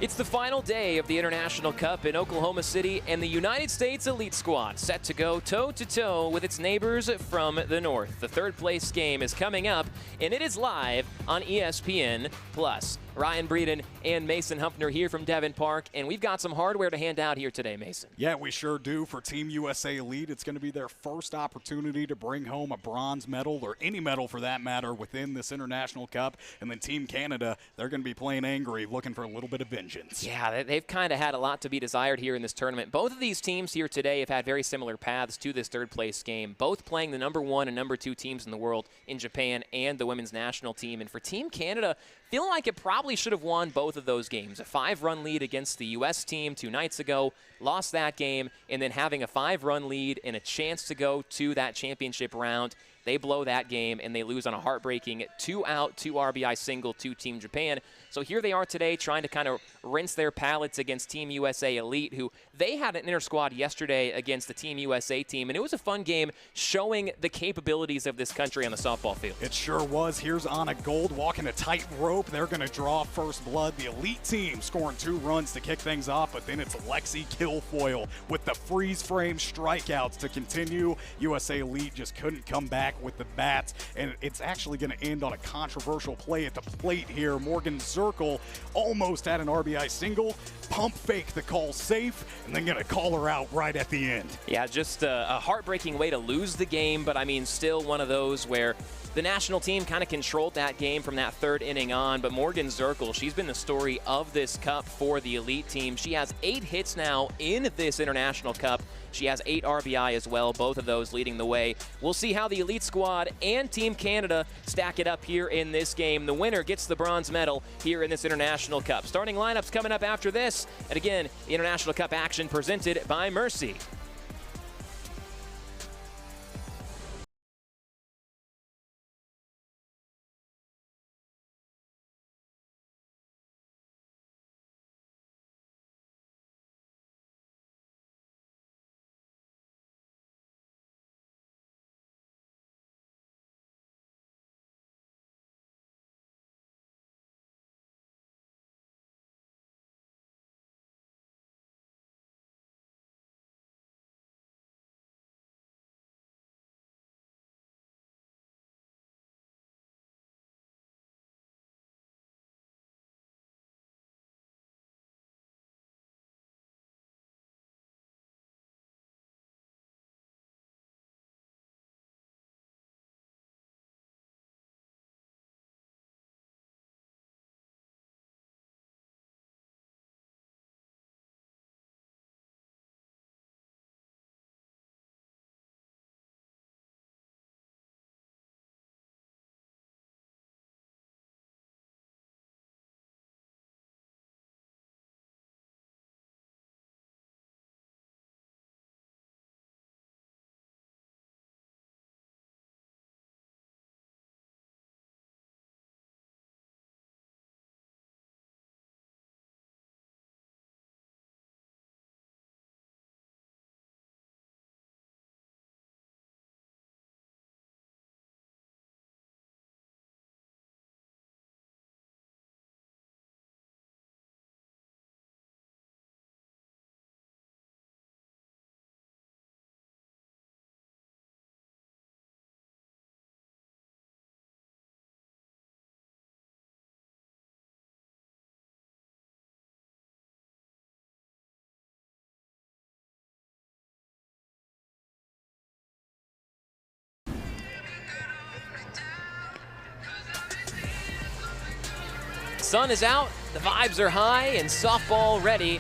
It's the final day of the International Cup in Oklahoma City, and the United States Elite Squad set to go toe-to-toe with its neighbors from the north. The third-place game is coming up, and it is live on ESPN+. Ryan Breeden and Mason Humpner here from Devon Park, and we've got some hardware to hand out here today, Mason. Yeah, we sure do. For Team USA Elite, it's going to be their first opportunity to bring home a bronze medal, or any medal for that matter, within this International Cup. And then Team Canada, they're going to be playing angry, looking for a little bit of vengeance. Yeah, they've kind of had a lot to be desired here in this tournament. Both of these teams here today have had very similar paths to this third-place game, both playing the number 1 and number 2 teams in the world in Japan and the women's national team. And for Team Canada, feeling like it probably should have won both of those games. A 5-run lead against the U.S. team 2 nights ago, lost that game, and then having a 5-run lead and a chance to go to that championship round. They blow that game, and they lose on a heartbreaking 2-out, 2 RBI single to Team Japan. So here they are today trying to kind of rinse their palates against Team USA Elite, who they had an inter-squad yesterday against the Team USA team, and it was a fun game showing the capabilities of this country on the softball field. It sure was. Here's Anna Gold walking a tight rope. They're going to draw first blood. The Elite team scoring 2 runs to kick things off, but then it's Lexi Kilfoyle with the freeze frame strikeouts to continue. USA Elite just couldn't come back with the bats, and it's actually going to end on a controversial play at the plate here. Morgan Zirkle almost had an RBI single, pump fake the call safe, and then going to call her out right at the end. Yeah, just a heartbreaking way to lose the game, but I mean, still one of those where the national team kind of controlled that game from that 3rd inning on, but Morgan Zirkle, she's been the story of this cup for the Elite team. She has 8 hits now in this International Cup. She has 8 RBI as well, both of those leading the way. We'll see how the Elite squad and Team Canada stack it up here in this game. The winner gets the bronze medal here in this International Cup. Starting lineups coming up after this, and again, the International Cup action presented by Mercy. Sun is out, the vibes are high, and softball ready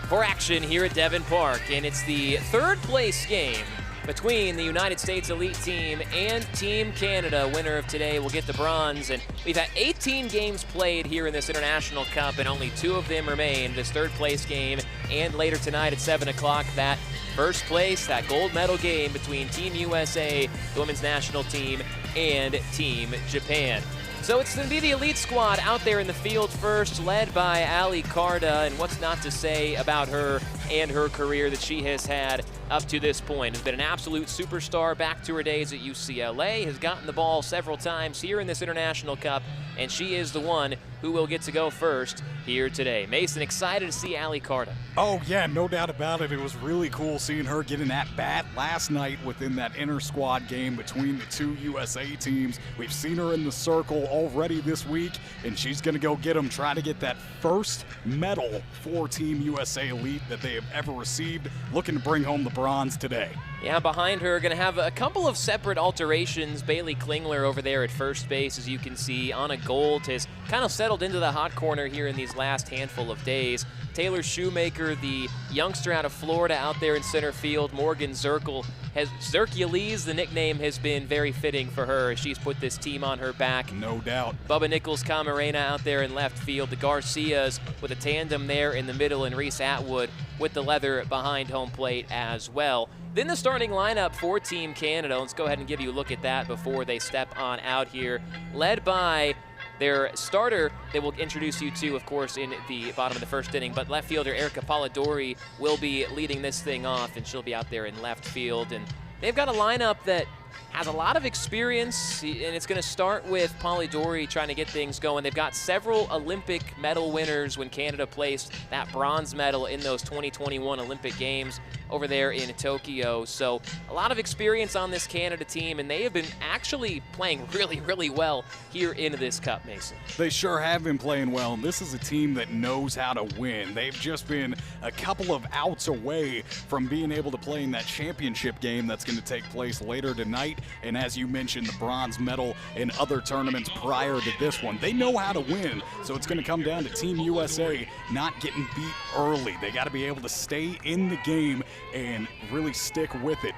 for action here at Devon Park. And it's the 3rd place game between the United States Elite team and Team Canada. Winner of today will get the bronze. And we've had 18 games played here in this International Cup, and only 2 of them remain. This 3rd place game, and later tonight at 7 o'clock, that first place, that gold medal game between Team USA, the women's national team, and Team Japan. So it's going to be the Elite squad out there in the field first, led by Ali Carda, and what's not to say about her and her career that she has had up to this point. Has been an absolute superstar back to her days at UCLA, has gotten the ball several times here in this International Cup, and she is the one who will get to go first here today. Mason, excited to see Ali Carta. Oh, yeah, no doubt about it. It was really cool seeing her get in that bat last night within that inter-squad game between the two USA teams. We've seen her in the circle already this week, and she's going to go get them, try to get that first medal for Team USA Elite that they have ever received, looking to bring home the bronze today. Yeah, behind her, going to have a couple of separate alterations. Bailey Klingler over there at first base, as you can see. Anna Gold has kind of settled into the hot corner here in these last handful of days. Taylor Shoemaker, the youngster out of Florida, out there in center field. Morgan Zirkel Zirkules, the nickname has been very fitting for her as she's put this team on her back. No doubt. Bubba Nichols Camarena out there in left field. The Garcias with a tandem there in the middle, and Reese Atwood with the leather behind home plate as well. Then the starting lineup for Team Canada. Let's go ahead and give you a look at that before they step on out here. Led by their starter, they will introduce you to, of course, in the bottom of the first inning, but left fielder Erica Polidori will be leading this thing off, and she'll be out there in left field. And they've got a lineup that has a lot of experience, and it's going to start with Polidori trying to get things going. They've got several Olympic medal winners when Canada placed that bronze medal in those 2021 Olympic Games over there in Tokyo. So a lot of experience on this Canada team, and they have been actually playing really, really well here in this Cup, Mason. They sure have been playing well, and this is a team that knows how to win. They've just been a couple of outs away from being able to play in that championship game that's going to take place later tonight. And as you mentioned, the bronze medal in other tournaments prior to this one. They know how to win, so it's going to come down to Team USA not getting beat early. They got to be able to stay in the game and really stick with it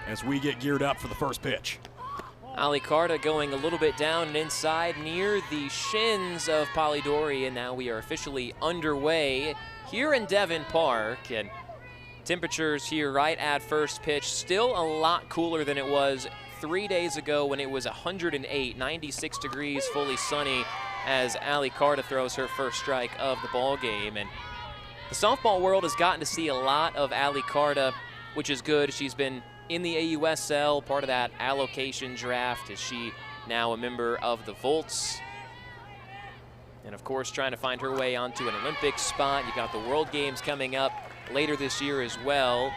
as we get geared up for the first pitch. Ali Carta going a little bit down and inside near the shins of Polidori, and now we are officially underway here in Devon Park. And temperatures here right at first pitch, still a lot cooler than it was 3 days ago when it was 108, 96 degrees, fully sunny, as Ali Carta throws her first strike of the ball game. And the softball world has gotten to see a lot of Ali Carta, which is good. She's been in the AUSL, part of that allocation draft. Is she now a member of the Volts? And of course, trying to find her way onto an Olympic spot. You got the World Games coming up later this year as well.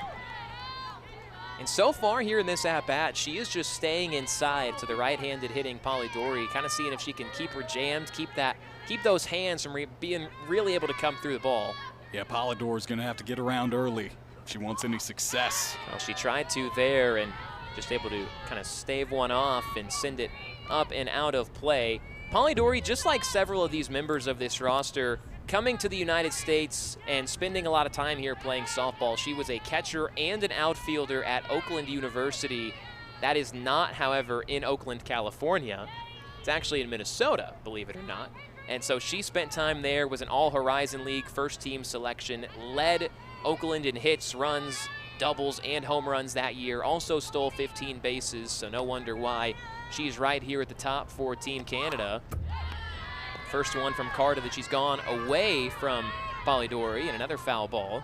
And so far here in this at-bat, she is just staying inside to the right-handed hitting Polidori, kind of seeing if she can keep her jammed, keep those hands from being really able to come through the ball. Yeah, Polidori's going to have to get around early if she wants any success. Well, she tried to there and just able to kind of stave one off and send it up and out of play. Polidori, just like several of these members of this roster, coming to the United States and spending a lot of time here playing softball. She was a catcher and an outfielder at Oakland University. That is not, however, in Oakland, California. It's actually in Minnesota, believe it or not. And so she spent time there, was an All-Horizon League first-team selection, led Oakland in hits, runs, doubles, and home runs that year. Also stole 15 bases, so no wonder why she's right here at the top for Team Canada. First one from Carta that she's gone away from Polidori, and another foul ball.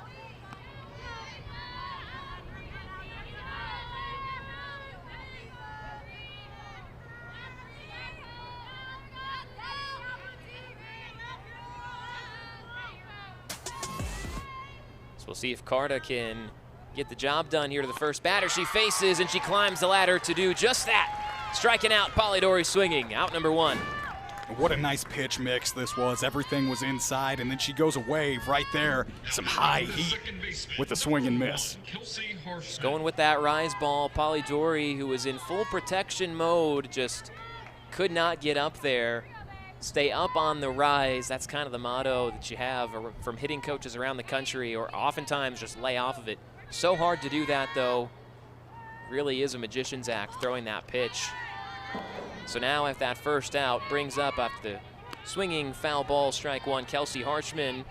So we'll see if Carta can get the job done here to the first batter. She faces and she climbs the ladder to do just that. Striking out, Polidori swinging, out number one. What a nice pitch mix this was. Everything was inside, and then she goes away right there. Some high heat with the swing and miss. Just going with that rise ball. Polidori, who was in full protection mode, just could not get up there. Stay up on the rise. That's kind of the motto that you have from hitting coaches around the country, or oftentimes just lay off of it. So hard to do that, though. Really is a magician's act throwing that pitch. So now if that first out brings up after the swinging foul ball, strike one, Kelsey Harshman,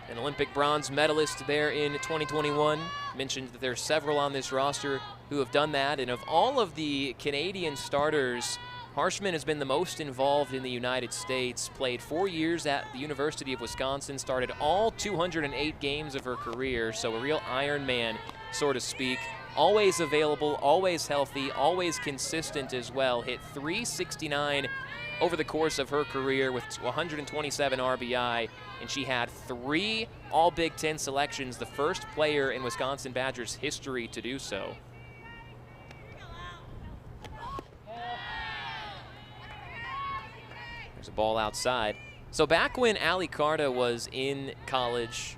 an Olympic bronze medalist there in 2021. Mentioned that there's several on this roster who have done that. And of all of the Canadian starters, Harshman has been the most involved in the United States, played 4 years at the University of Wisconsin, started all 208 games of her career, so a real Iron Man, so to speak. Always available, always healthy, always consistent as well. Hit .369 over the course of her career with 127 RBI, and she had 3 All-Big Ten selections, the first player in Wisconsin Badgers history to do so. There's a ball outside. So back when Ali Carta was in college,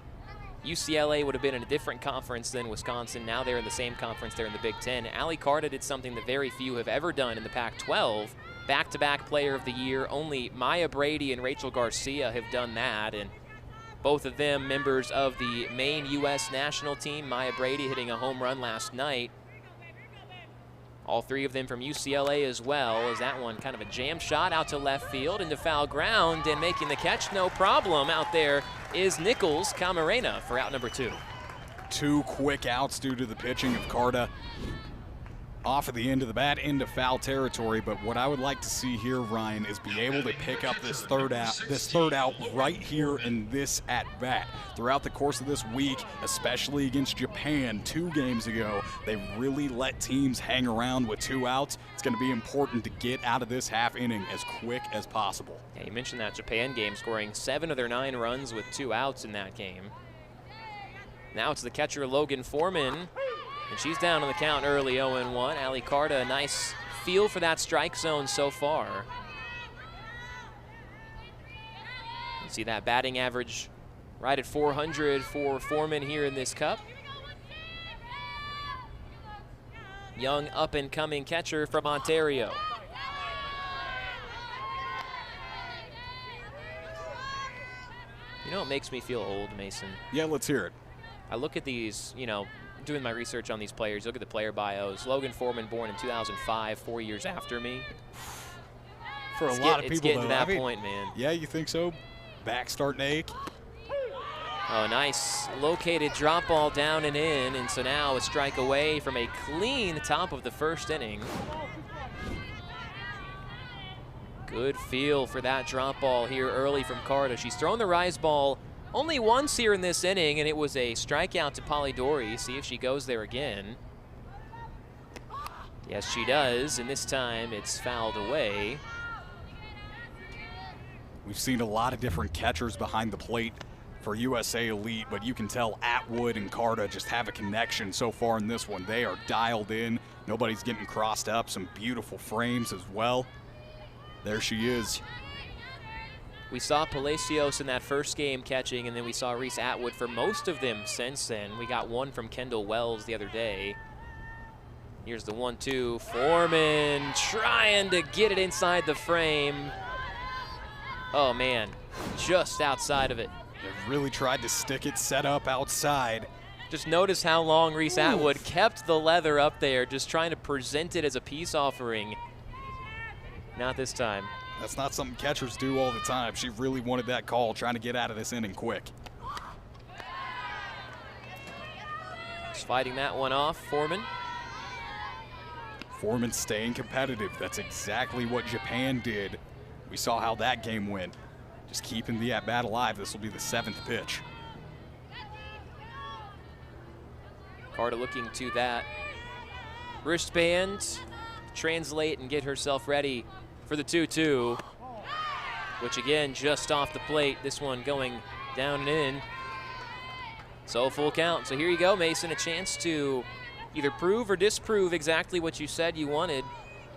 UCLA would have been in a different conference than Wisconsin. Now they're in the same conference. They're in the Big Ten. Ali Carta did something that very few have ever done in the Pac-12. Back-to-back Player of the Year. Only Maya Brady and Rachel Garcia have done that, and both of them members of the Maine U.S. national team. Maya Brady hitting a home run last night. All 3 of them from UCLA as well, as that one kind of a jam shot out to left field into foul ground, and making the catch no problem out there is Nichols Camarena for out number 2. 2 quick outs due to the pitching of Carta. Off of the end of the bat into foul territory, but what I would like to see here, Ryan, is be able to pick up this third out right here in this at bat. Throughout the course of this week, especially against Japan 2 games ago, they really let teams hang around with 2 outs. It's going to be important to get out of this half inning as quick as possible. Yeah, you mentioned that Japan game, scoring 7 of their 9 runs with 2 outs in that game. Now it's the catcher Logan Foreman. And she's down on the count early, 0-1. Ali Carta, a nice feel for that strike zone so far. You see that batting average right at 400 for Foreman here in this cup. Young up-and-coming catcher from Ontario. You know what makes me feel old, Mason? Yeah, let's hear it. I look at these, you know, doing my research on these players, look at the player bios. Logan Foreman, born in 2005, 4 years after me. For a lot of people, it's getting though, to that point, man. Yeah, you think so? Back starting to ache. Oh, nice located drop ball down and in, and so now a strike away from a clean top of the first inning. Good feel for that drop ball here early from Carta. She's thrown the rise ball only once here in this inning, and it was a strikeout to Polidori. See if she goes there again. Yes, she does, and this time it's fouled away. We've seen a lot of different catchers behind the plate for USA Elite, but you can tell Atwood and Carta just have a connection so far in this one. They are dialed in. Nobody's getting crossed up. Some beautiful frames as well. There she is. We saw Palacios in that first game catching, and then we saw Reese Atwood for most of them since then. We got one from Kendall Wells the other day. Here's the 1-2. Foreman trying to get it inside the frame. Oh, man, just outside of it. They really tried to stick it set up outside. Just notice how long Reese Atwood kept the leather up there, just trying to present it as a peace offering. Not this time. That's not something catchers do all the time. She really wanted that call, trying to get out of this inning quick. Just fighting that one off, Foreman. Foreman staying competitive. That's exactly what Japan did. We saw how that game went. Just keeping the at-bat alive. This will be the 7th pitch. Carta looking to that wristband, translate and get herself ready for the 2-2, which again, just off the plate. This one going down and in. So full count. So here you go, Mason, a chance to either prove or disprove exactly what you said you wanted.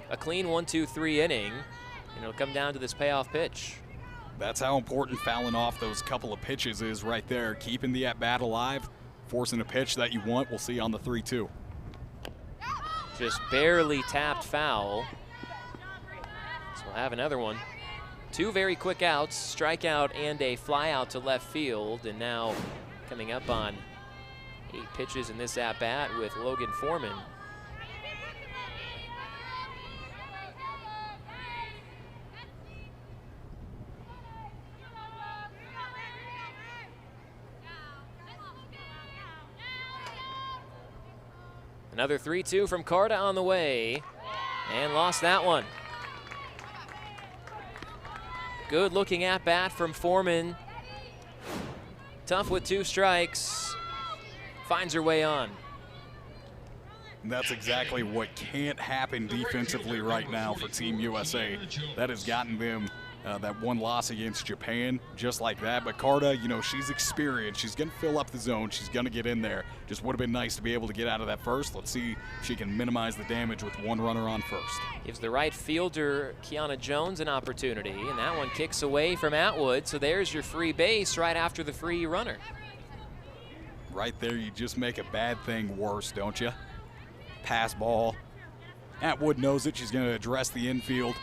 A clean 1-2-3 inning, and it'll come down to this payoff pitch. That's how important fouling off those couple of pitches is right there. Keeping the at-bat alive, forcing a pitch that you want. We'll see on the 3-2. Just barely tapped foul. So we'll have another one. 2 very quick outs, strikeout and a fly out to left field, and now coming up on 8 pitches in this at-bat with Logan Foreman. Another 3-2 from Carta on the way, and lost that one. Good looking at bat from Foreman. Tough with 2 strikes. Finds her way on. And that's exactly what can't happen defensively right now for Team USA. That has gotten them that one loss against Japan just like that. But Carta, you know, she's experienced. She's going to fill up the zone. She's going to get in there. Just would have been nice to be able to get out of that first. Let's see if she can minimize the damage with one runner on first. Gives the right fielder, Kiana Jones, an opportunity, and that one kicks away from Atwood. So there's your free base right after the free runner. Right there, you just make a bad thing worse, don't you? Pass ball. Atwood knows it. She's going to address the infield.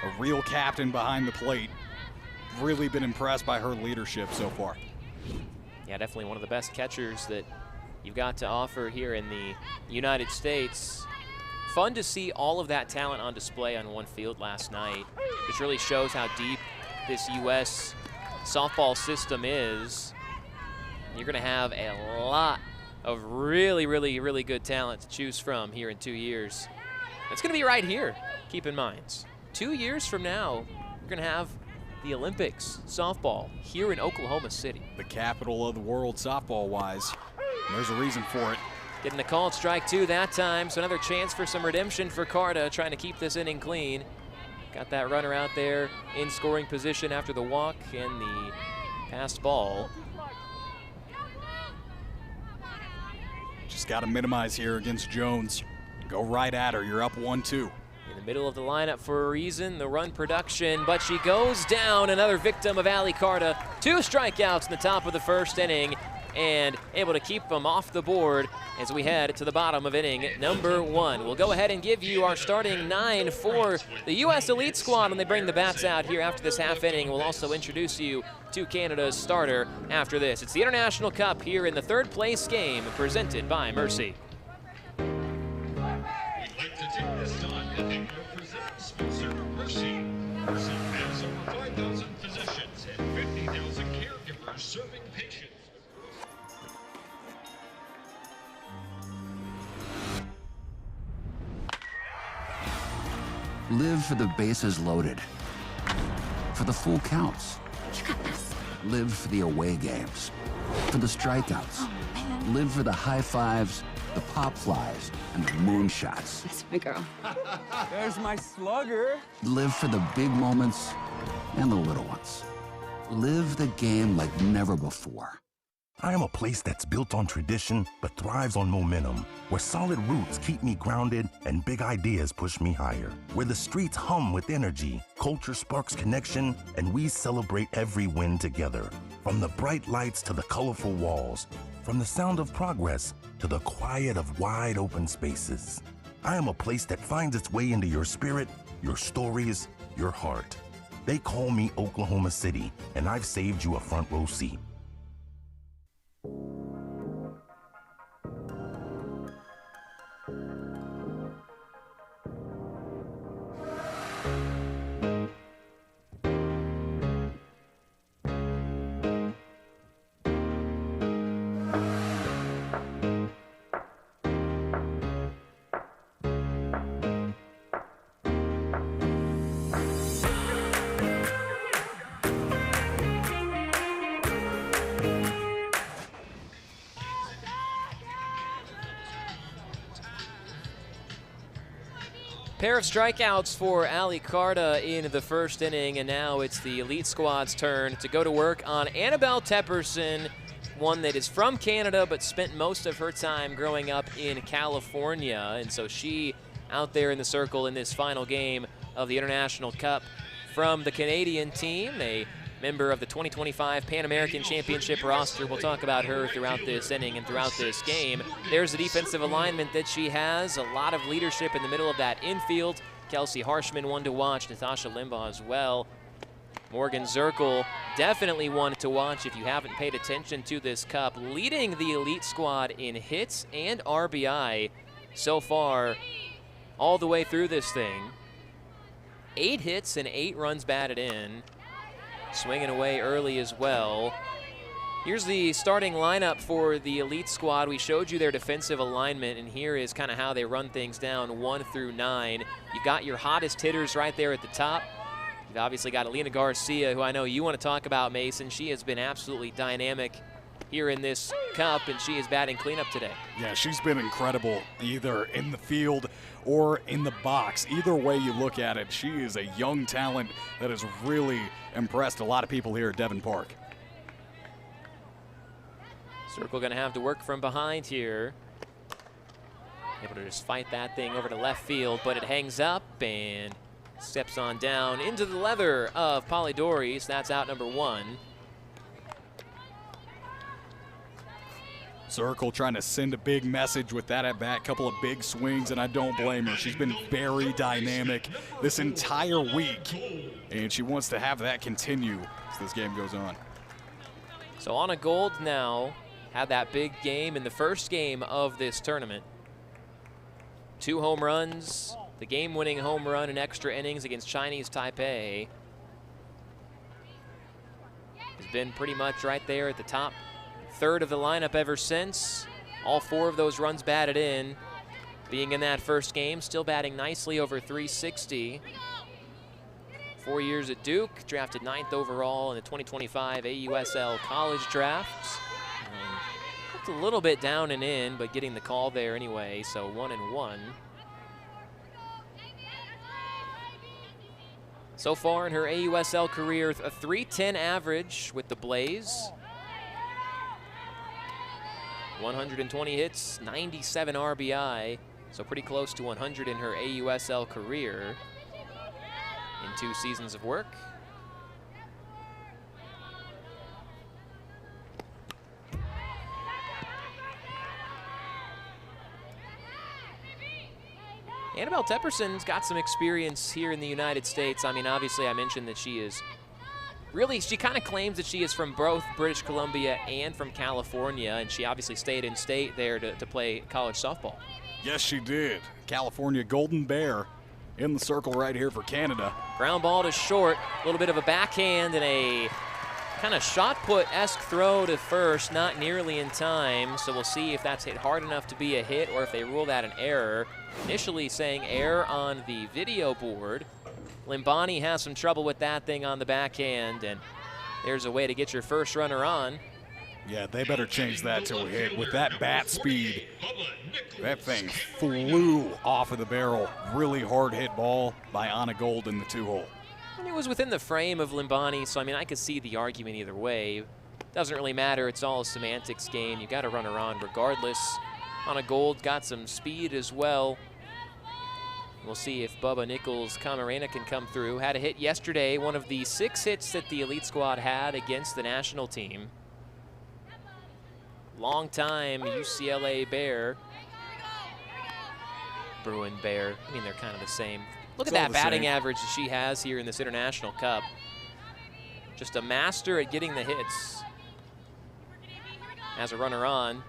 A real captain behind the plate. Really been impressed by her leadership so far. Yeah, definitely one of the best catchers that you've got to offer here in the United States. Fun to see all of that talent on display on one field last night. This really shows how deep this U.S. softball system is. You're going to have a lot of really, really, really good talent to choose from here in 2 years. It's going to be right here, keep in mind. 2 years from now, we're going to have the Olympics softball here in Oklahoma City. The capital of the world softball-wise. There's a reason for it. Getting the called strike two that time, so another chance for some redemption for Carta, trying to keep this inning clean. Got that runner out there in scoring position after the walk and the passed ball. Just got to minimize here against Jones. Go right at her. You're up 1-2. In the middle of the lineup for a reason, the run production, but she goes down, another victim of Ali Carta. 2 strikeouts in the top of the first inning, and able to keep them off the board as we head to the bottom of inning number 1. We'll go ahead and give you our starting 9 for the U.S. Elite Squad when they bring the bats out here after this half inning. We'll also introduce you to Canada's starter after this. It's the International Cup here in the third place game presented by Mercy. We'd like to take this time to thank our presenting sponsor, Mercy. Mercy has over 5,000 physicians and 50,000 caregivers serving patients. Live for the bases loaded, for the full counts. You got this. Live for the away games, for the strikeouts. Oh, man. Live for the high fives, the pop flies, and the moonshots. That's my girl. There's my slugger. Live for the big moments and the little ones. Live the game like never before. I am a place that's built on tradition but thrives on momentum, where solid roots keep me grounded and big ideas push me higher, where the streets hum with energy, culture sparks connection, and we celebrate every win together. From the bright lights to the colorful walls, from the sound of progress to the quiet of wide open spaces. I am a place that finds its way into your spirit, your stories, your heart. They call me Oklahoma City, and I've saved you a front row seat. Pair of strikeouts for Ali Carta in the first inning, and now it's the Elite Squad's turn to go to work on Annabelle Tepperson, one that is from Canada but spent most of her time growing up in California. And so she out there in the circle in this final game of the International Cup from the Canadian team, a member of the 2025 Pan American Championship roster. We'll talk about her throughout this inning and throughout this game. There's the defensive alignment that she has. A lot of leadership in the middle of that infield. Kelsey Harshman, one to watch. Natasha Limbaugh as well. Morgan Zirkle, definitely one to watch if you haven't paid attention to this cup. Leading the Elite Squad in hits and RBI so far all the way through this thing. 8 hits and 8 runs batted in. Swinging away early as well. Here's the starting lineup for the Elite Squad. We showed you their defensive alignment, and here is kind of how they run things down 1 through 9. You've got your hottest hitters right there at the top. You've obviously got Alina Garcia, who I know you want to talk about, Mason. She has been absolutely dynamic here in this cup, and she is batting cleanup today. Yeah, she's been incredible either in the field or in the box. Either way you look at it, she is a young talent that has really impressed a lot of people here at Devon Park. Circle going to have to work from behind here. Able to just fight that thing over to left field, but it hangs up and steps on down into the leather of Polidori. That's out number 1. Circle trying to send a big message with that at bat, couple of big swings, and I don't blame her. She's been very dynamic this entire week, and she wants to have that continue as this game goes on. So Anna Gold now had that big game in the first game of this tournament. 2 home runs, the game-winning home run in extra innings against Chinese Taipei. Has been pretty much right there at the top third of the lineup ever since. All 4 of those runs batted in. Being in that first game, still batting nicely over 360. 4 years at Duke, drafted 9th overall in the 2025 AUSL College Draft. Looked a little bit down and in, but getting the call there anyway, so 1-1. So far in her AUSL career, a .310 average with the Blaze. 120 hits, 97 RBI, so pretty close to 100 in her AUSL career in 2 seasons of work. Annabelle Tepperson's got some experience here in the United States. I mean, obviously I mentioned that she kind of claims that she is from both British Columbia and from California, and she obviously stayed in state there to play college softball. Yes, she did. California Golden Bear in the circle right here for Canada. Ground ball to short, a little bit of a backhand and a kind of shot put-esque throw to first, not nearly in time, so we'll see if that's hit hard enough to be a hit or if they rule that an error. Initially saying error on the video board. Limbani has some trouble with that thing on the backhand, and there's a way to get your first runner on. Yeah, they better change that to a hit. With that bat speed, that thing flew off of the barrel. Really hard hit ball by Anna Gold in the 2-hole. And it was within the frame of Limbani, so I mean, I could see the argument either way. Doesn't really matter, it's all a semantics game. You got a runner on regardless. Anna Gold got some speed as well. We'll see if Bubba Nichols Camarena can come through. Had a hit yesterday, one of the 6 hits that the elite squad had against the national team. Long-time UCLA Bear. Bruin Bear. I mean, they're kind of the same. Look at that batting average that she has here in this International Cup. Just a master at getting the hits. Has a runner on.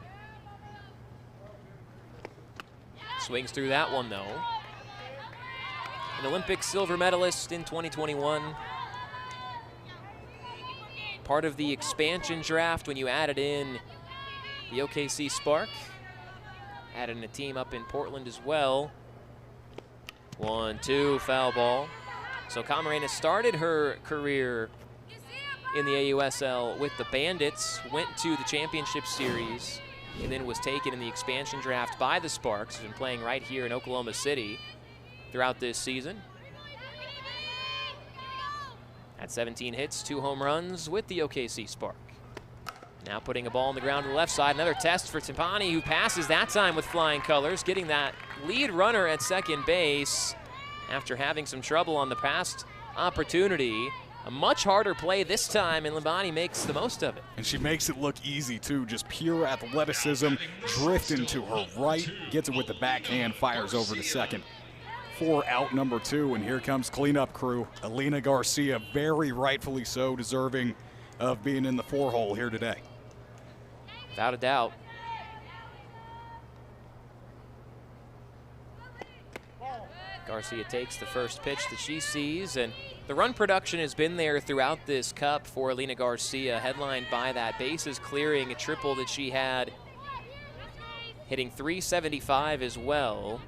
Swings through that one, though. An Olympic silver medalist in 2021. Part of the expansion draft when you added in the OKC Spark. Added in a team up in Portland as well. 1-2, foul ball. So Camarena started her career in the AUSL with the Bandits, went to the championship series, and then was taken in the expansion draft by the Sparks. Has been playing right here in Oklahoma City throughout this season. Had 17 hits, 2 home runs with the OKC Spark. Now putting a ball on the ground to the left side. Another test for Timpani, who passes that time with flying colors, getting that lead runner at second base after having some trouble on the past opportunity. A much harder play this time, and Limbani makes the most of it. And she makes it look easy, too. Just pure athleticism, drifting to her right, gets it with the backhand, fires over to second. 4 out, number 2, and here comes cleanup crew. Alina Garcia, very rightfully so, deserving of being in the 4-hole here today. Without a doubt. Garcia takes the first pitch that she sees, and the run production has been there throughout this cup for Alina Garcia, headlined by that bases clearing, a triple that she had, hitting .375 as well.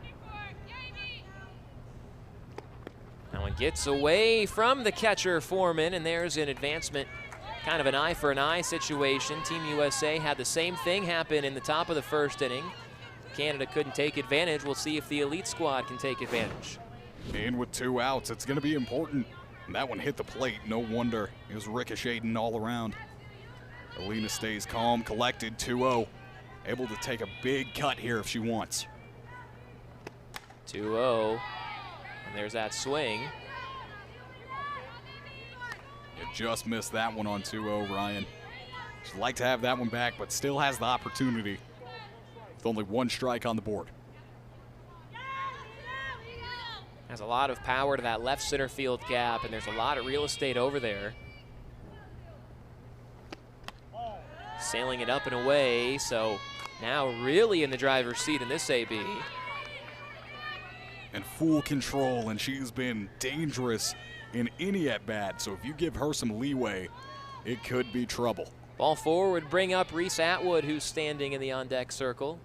That one gets away from the catcher Foreman, and there's an advancement kind of an eye for an eye situation. Team USA had the same thing happen in the top of the first inning. Canada couldn't take advantage. We'll see if the elite squad can take advantage. In with 2 outs, it's going to be important. That one hit the plate, no wonder. It was ricocheting all around. Alina stays calm, collected, 2-0. Able to take a big cut here if she wants. 2-0, and there's that swing. You just missed that one on 2-0, Ryan. She'd like to have that one back, but still has the opportunity with only 1 strike on the board. Has a lot of power to that left center field gap, and there's a lot of real estate over there. Sailing it up and away, so now really in the driver's seat in this AB. And full control, and she's been dangerous in any at-bat, so if you give her some leeway, it could be trouble. Ball forward, bring up Reese Atwood, who's standing in the on-deck circle.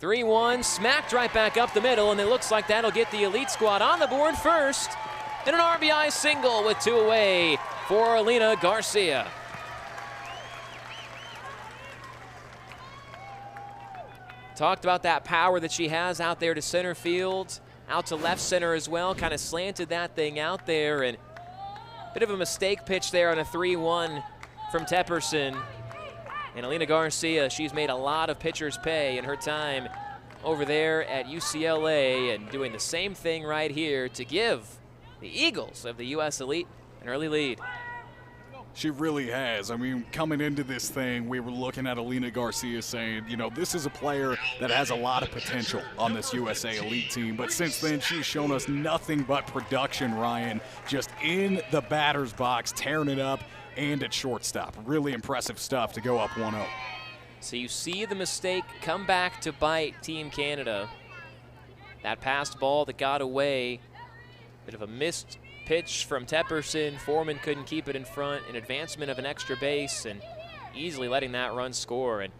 3-1, smacked right back up the middle, and it looks like that'll get the elite squad on the board first. And an RBI single with 2 away for Alina Garcia. Talked about that power that she has out there to center field, out to left center as well, kind of slanted that thing out there, and a bit of a mistake pitch there on a 3-1 from Tepperson. And Alina Garcia, she's made a lot of pitchers pay in her time over there at UCLA, and doing the same thing right here to give the Eagles of the U.S. Elite an early lead. She really has. I mean, coming into this thing, we were looking at Alina Garcia saying, you know, this is a player that has a lot of potential on this USA Elite team. But since then, she's shown us nothing but production, Ryan, just in the batter's box, tearing it up, and at shortstop. Really impressive stuff to go up 1-0. So you see the mistake come back to bite Team Canada. That passed ball that got away, bit of a missed pitch from Tepperson. Foreman couldn't keep it in front, an advancement of an extra base, and easily letting that run score. And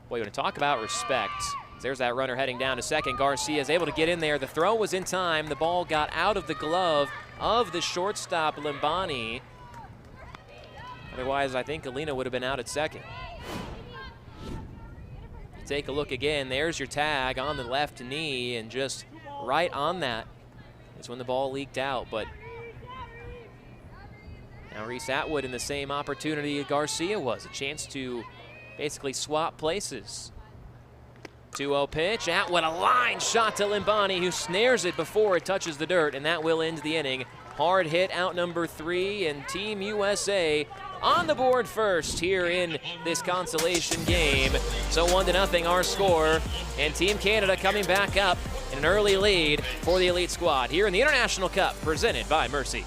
boy, you want to talk about respect. There's that runner heading down to second. Garcia is able to get in there. The throw was in time. The ball got out of the glove of the shortstop, Limbani. Otherwise, I think Alina would have been out at second. Take a look again. There's your tag on the left knee, and just right on that is when the ball leaked out. But now Reese Atwood in the same opportunity Garcia was, a chance to basically swap places. 2-0 pitch. Atwood, a line shot to Limbani, who snares it before it touches the dirt, and that will end the inning. Hard hit, out number 3, and Team USA on the board first here in this consolation game. So 1-0 our score, and Team Canada coming back up in an early lead for the Elite Squad here in the International Cup, presented by Mercy.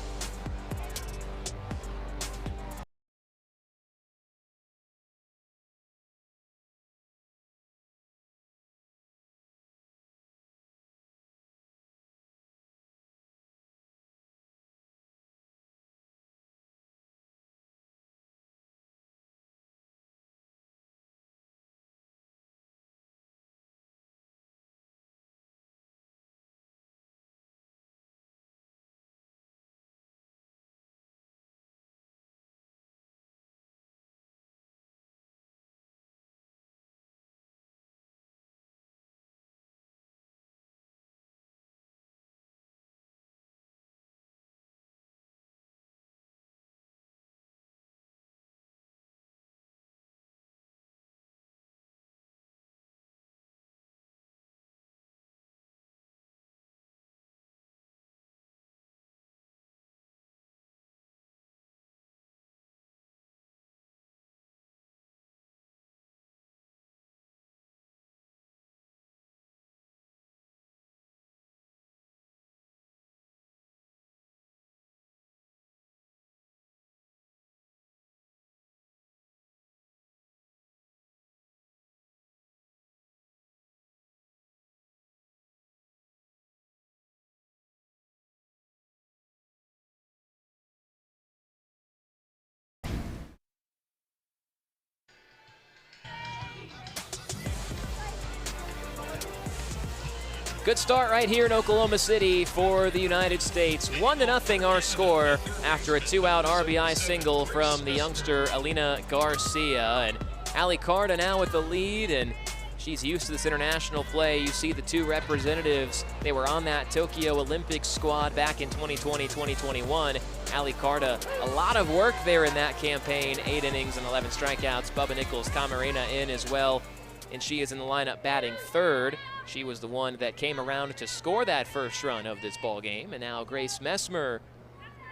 Good start right here in Oklahoma City for the United States. 1-0 our score after a 2-out RBI single from the youngster Alina Garcia. And Ali Carta now with the lead, and she's used to this international play. You see the two representatives. They were on that Tokyo Olympics squad back in 2020, 2021. Ali Carta, a lot of work there in that campaign. 8 innings and 11 strikeouts. Bubba Nichols Camarena in as well, and she is in the lineup batting third. She was the one that came around to score that first run of this ball game. And now Grace Messmer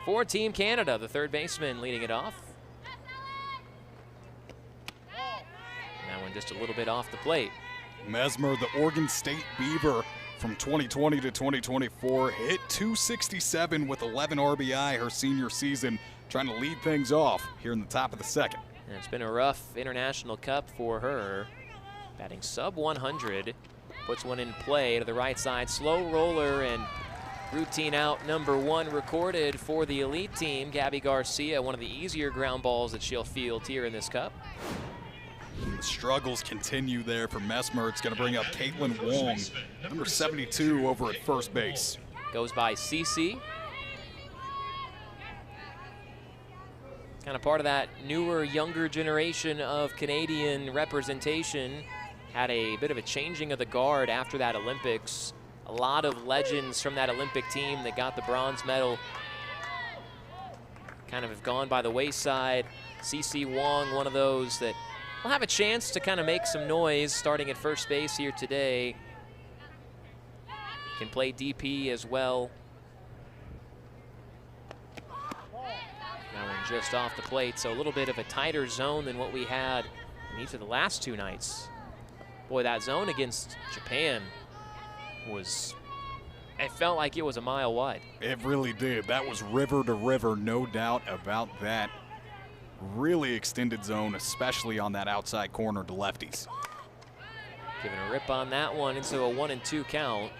for Team Canada, the third baseman, leading it off. That one just a little bit off the plate. Messmer, the Oregon State Beaver from 2020 to 2024, hit .267 with 11 RBI her senior season, trying to lead things off here in the top of the second. And it's been a rough International Cup for her. Batting sub 100. Puts one in play to the right side. Slow roller and routine out number 1 recorded for the elite team. Gabby Garcia, one of the easier ground balls that she'll field here in this cup. And the struggles continue there for Messmer. It's going to bring up Caitlin Wong, number 72, over at first base. Goes by Cece. Kind of part of that newer, younger generation of Canadian representation. Had a bit of a changing of the guard after that Olympics. A lot of legends from that Olympic team that got the bronze medal kind of have gone by the wayside. Cece Wong, one of those that will have a chance to kind of make some noise starting at first base here today. Can play DP as well. That one just off the plate, so a little bit of a tighter zone than what we had in each of the last 2 nights. Boy, that zone against Japan was, it felt like it was a mile wide. It really did. That was river to river, no doubt about that. Really extended zone, especially on that outside corner to lefties. Giving a rip on that one into a 1-2 count.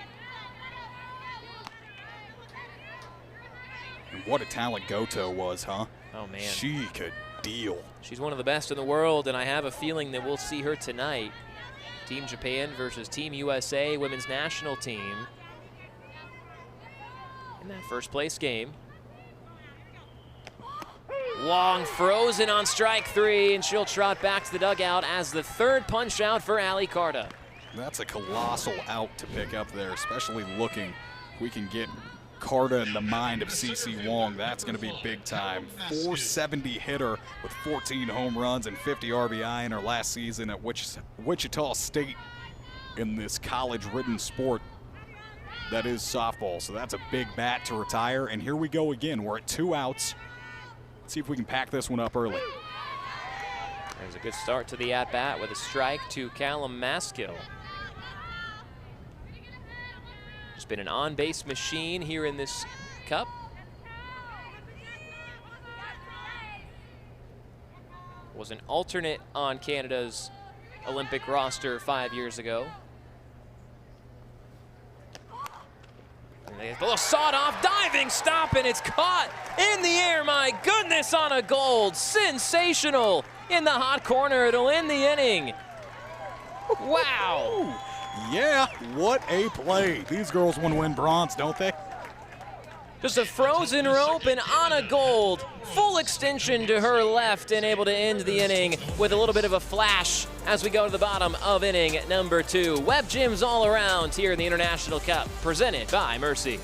And what a talent Goto was, huh? Oh, man. She could deal. She's one of the best in the world, and I have a feeling that we'll see her tonight. Team Japan versus Team USA women's national team in that first place game. Wong frozen on strike 3, and she'll trot back to the dugout as the third punch out for Ali Carta. That's a colossal out to pick up there, especially looking. If we can get Carta in the mind of Cece Wong, that's going to be big time. 470 hitter with 14 home runs and 50 RBI in her last season at Wichita State in this college-ridden sport that is softball. So that's a big bat to retire. And here we go again. We're at 2 outs. Let's see if we can pack this one up early. There's a good start to the at-bat with a strike to Callum Maskill. Just been an on-base machine here in this cup. Was an alternate on Canada's Olympic roster 5 years ago. And a little sawed-off diving stop, and it's caught in the air. My goodness, on a gold. Sensational in the hot corner. It'll end the inning. Wow. Yeah, what a play. These girls want to win bronze, don't they? Just a frozen rope and Anna Gold, full extension to her left and able to end the inning with a little bit of a flash as we go to the bottom of inning number 2. Web gyms all around here in the International Cup, presented by Mercy.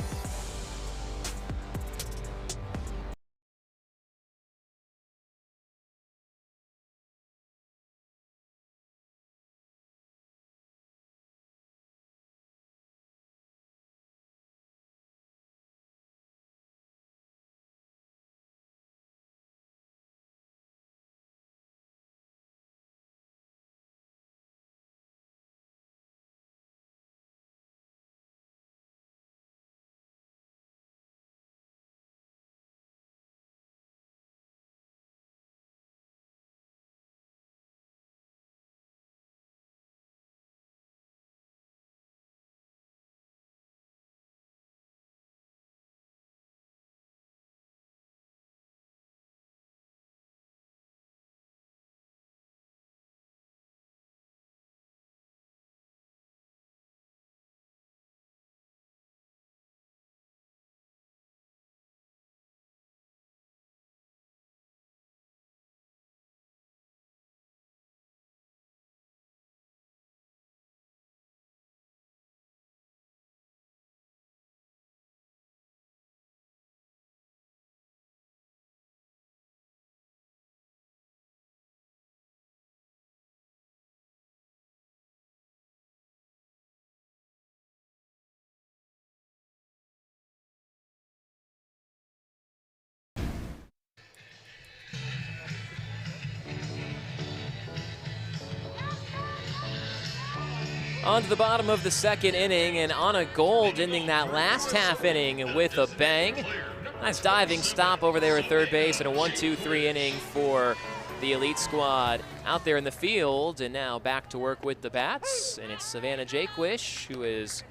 On to the bottom of the second inning, and Anna Gold ending that last half inning with a bang. Nice diving stop over there at third base, and a 1-2-3 inning for the Elite squad out there in the field. And now back to work with the bats, and it's Savannah Jaquish, who is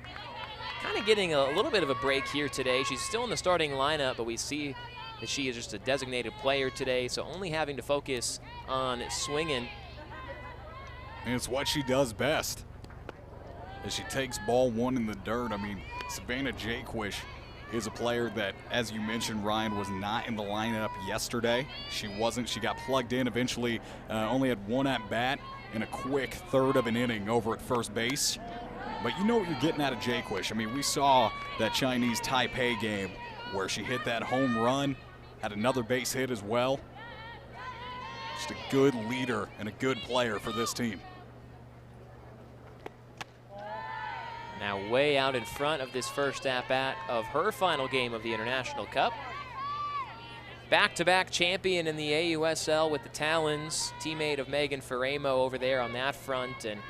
kind of getting a little bit of a break here today. She's still in the starting lineup, but we see that she is just a designated player today, so only having to focus on swinging. And it's what she does best. As she takes ball one in the dirt. I mean, Savannah Jaquish is a player that, as you mentioned, Ryan, was not in the lineup yesterday. She wasn't. She got plugged in eventually, only had one at-bat in a quick third of an inning over at first base. But you know what you're getting out of Jaquish. I mean, we saw that Chinese Taipei game where she hit that home run, had another base hit as well. Just a good leader and a good player for this team. Now way out in front of this first at-bat of her final game of the International Cup. Back-to-back champion in the AUSL with the Talons, teammate of Megan Faremo over there on that front, and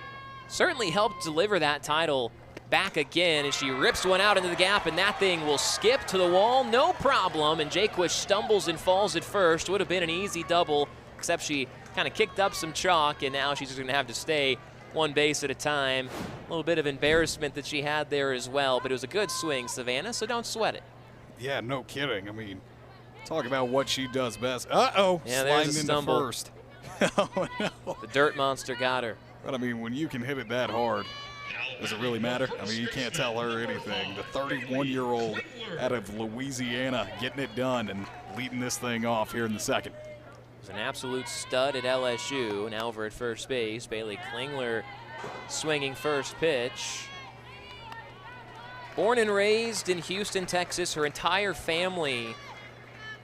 certainly helped deliver that title back again as she rips one out into the gap, and that thing will skip to the wall, no problem, and Jaquish stumbles and falls at first. Would have been an easy double, except she kind of kicked up some chalk, and now she's just gonna have to stay one base at a time. A little bit of embarrassment that she had there as well, but it was a good swing, Savannah, so don't sweat it. Yeah, no kidding. I mean, talk about what she does best. Uh-oh, yeah, there's a sliding stumble. into first. Oh, no. The dirt monster got her. But, I mean, when you can hit it that hard, does it really matter? I mean, you can't tell her anything. The 31-year-old out of Louisiana getting it done and leading this thing off here in the second. An absolute stud at LSU, now over at first base. Bailey Klingler swinging first pitch. Born and raised in Houston, Texas, her entire family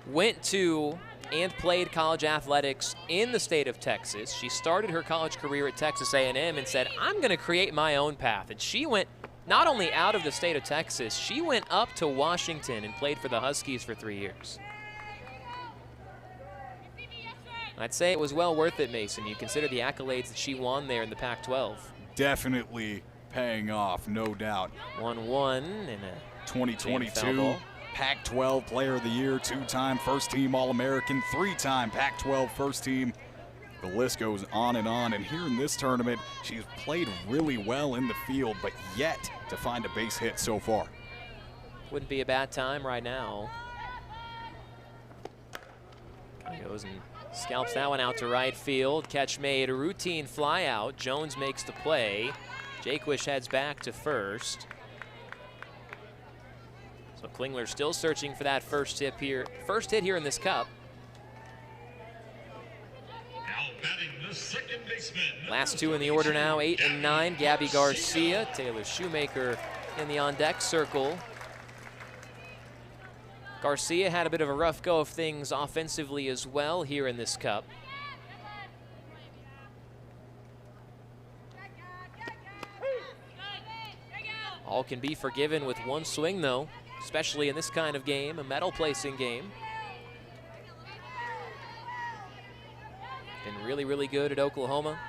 went to and played college athletics in the state of Texas. She started her college career at Texas A&M and said, I'm going to create my own path. And she went not only out of the state of Texas, she went up to Washington and played for the Huskies for 3 years. I'd say it was well worth it, Mason. You consider the accolades that she won there in the Pac-12. Definitely paying off, no doubt. 1-1 in a 2022 Pac-12 Player of the Year, two-time first-team All-American, three-time Pac-12 first-team. The list goes on, and here in this tournament, she's played really well in the field, but yet to find a base hit so far. Wouldn't be a bad time right now. Kind of goes and scalps that one out to right field. Catch made, a routine fly out. Jones makes the play. Jaquish heads back to first. So Klingler still searching for that first hit here in this cup. Now batting the second baseman. Last two in the order now, 8 and 9. Gabby Garcia, Taylor Shoemaker in the on-deck circle. Garcia had a bit of a rough go of things offensively as well here in this cup. All can be forgiven with one swing though, especially in this kind of game, a medal placing game. Been really, really good at Oklahoma.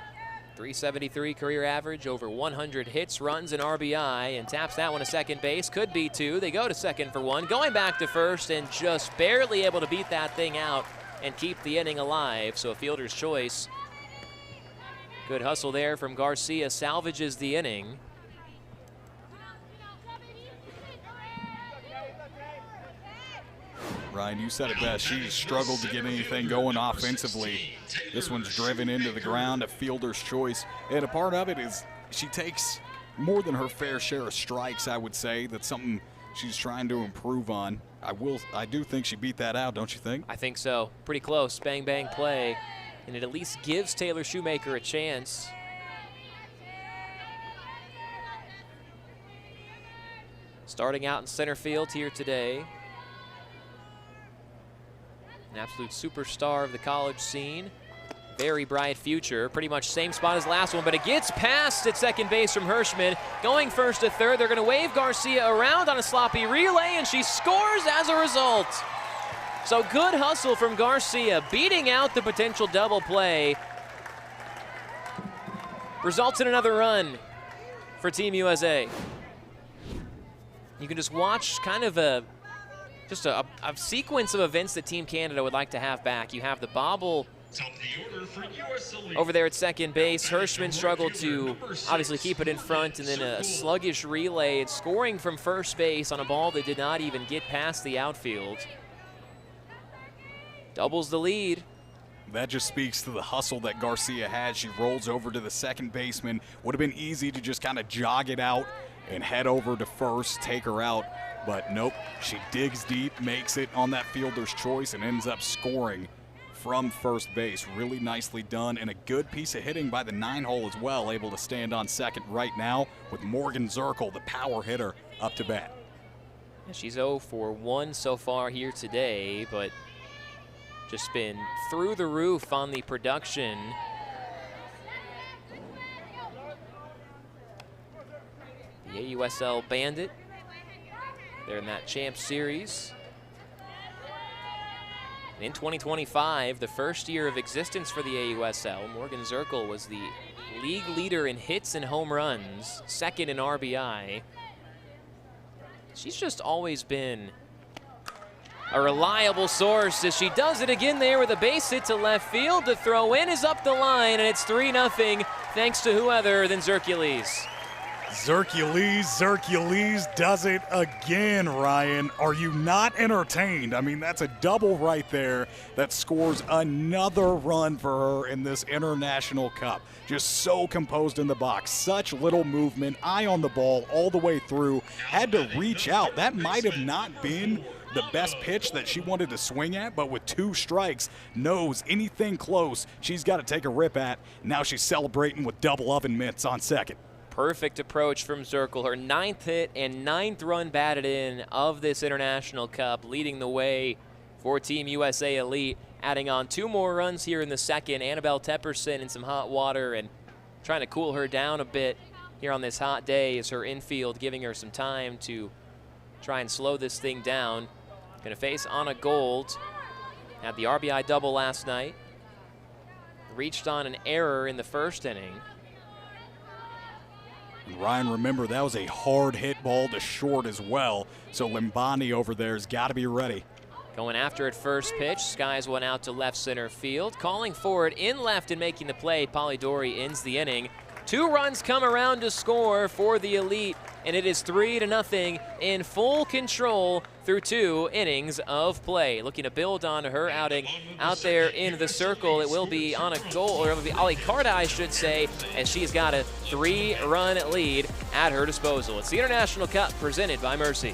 373 career average, over 100 hits, runs, and RBI, and taps that one to second base. Could be two. They go to second for one, going back to first, and just barely able to beat that thing out and keep the inning alive. So a fielder's choice. Good hustle there from Garcia, salvages the inning. Ryan, you said it best. She struggled to get anything going offensively. This one's driven into the ground, a fielder's choice. And a part of it is she takes more than her fair share of strikes, I would say. That's something she's trying to improve on. I do think she beat that out, don't you think? I think so. Pretty close. Bang, bang play. And it at least gives Taylor Shoemaker a chance. Starting out in center field here today. An absolute superstar of the college scene. Very bright future. Pretty much same spot as last one, but it gets past at second base from Hirschman. Going first to third. They're going to wave Garcia around on a sloppy relay, and she scores as a result. So good hustle from Garcia, beating out the potential double play. Results in another run. for Team USA. You can just watch kind of a sequence of events that Team Canada would like to have back. You have the bobble Top of the order for US Elite. over there at second base. Hirschman struggled to obviously keep it in front, and then a sluggish relay and scoring from first base on a ball that did not even get past the outfield. Doubles the lead. That just speaks to the hustle that Garcia has. She rolls over to the second baseman. Would have been easy to just kind of jog it out and head over to first, take her out. But nope, she digs deep, makes it on that fielder's choice, and ends up scoring from first base. Really nicely done, and a good piece of hitting by the 9-hole as well, able to stand on second right now with Morgan Zirkle, the power hitter, up to bat. She's 0 for 1 so far here today, but just been through the roof on the production. The AUSL Bandit, they're in that Champ Series. And in 2025, the first year of existence for the AUSL, Morgan Zirkle was the league leader in hits and home runs, second in RBI. She's just always been a reliable source as she does it again there with a base hit to left field. The throw in is up the line, and it's 3-0 thanks to who other than Zirkules. Zirkules does it again, Ryan. Are you not entertained? I mean, that's a double right there that scores another run for her in this International Cup. Just so composed in the box. Such little movement, eye on the ball all the way through. Had to reach out. That might have not been the best pitch that she wanted to swing at, but with 2 strikes, knows anything close she's got to take a rip at. Now she's celebrating with double oven mitts on second. Perfect approach from Zirkle. Her 9th hit and 9th run batted in of this International Cup, leading the way for Team USA Elite, adding on 2 more runs here in the second. Annabelle Tepperson in some hot water and trying to cool her down a bit here on this hot day as her infield giving her some time to try and slow this thing down. Going to face Anna Gold. Had the RBI double last night. Reached on an error in the first inning. And Ryan, remember, that was a hard hit ball to short as well. So Limbani over there has got to be ready. Going after it first pitch. Skies one out to left center field. Calling for it in left and making the play. Polidori ends the inning. 2 runs come around to score for the Elite, and it is 3-0 in full control through 2 innings of play. Looking to build on her outing out there in the circle. It will be on a goal, or it will be Ali Carta, I should say, as she's got a 3-run lead at her disposal. It's the International Cup presented by Mercy.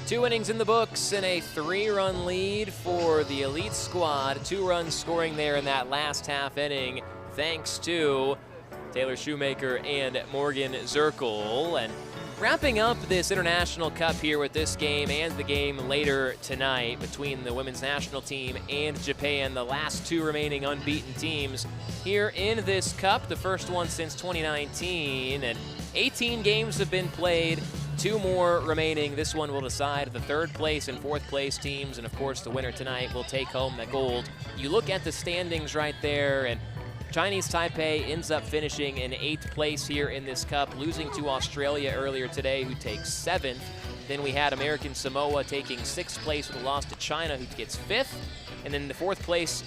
Two innings in the books and a 3-run lead for the Elite squad. 2 runs scoring there in that last half inning, thanks to Taylor Shoemaker and Morgan Zirkle. And wrapping up this International Cup here with this game and the game later tonight between the women's national team and Japan, the last two remaining unbeaten teams here in this cup, the first one since 2019. And 18 games have been played, 2 more remaining. This one will decide the third place and fourth place teams, and of course the winner tonight will take home the gold. You look at the standings right there, and Chinese Taipei ends up finishing in 8th place here in this cup, losing to Australia earlier today, who takes 7th. Then we had American Samoa taking 6th place with a loss to China, who gets 5th. And then the 4th place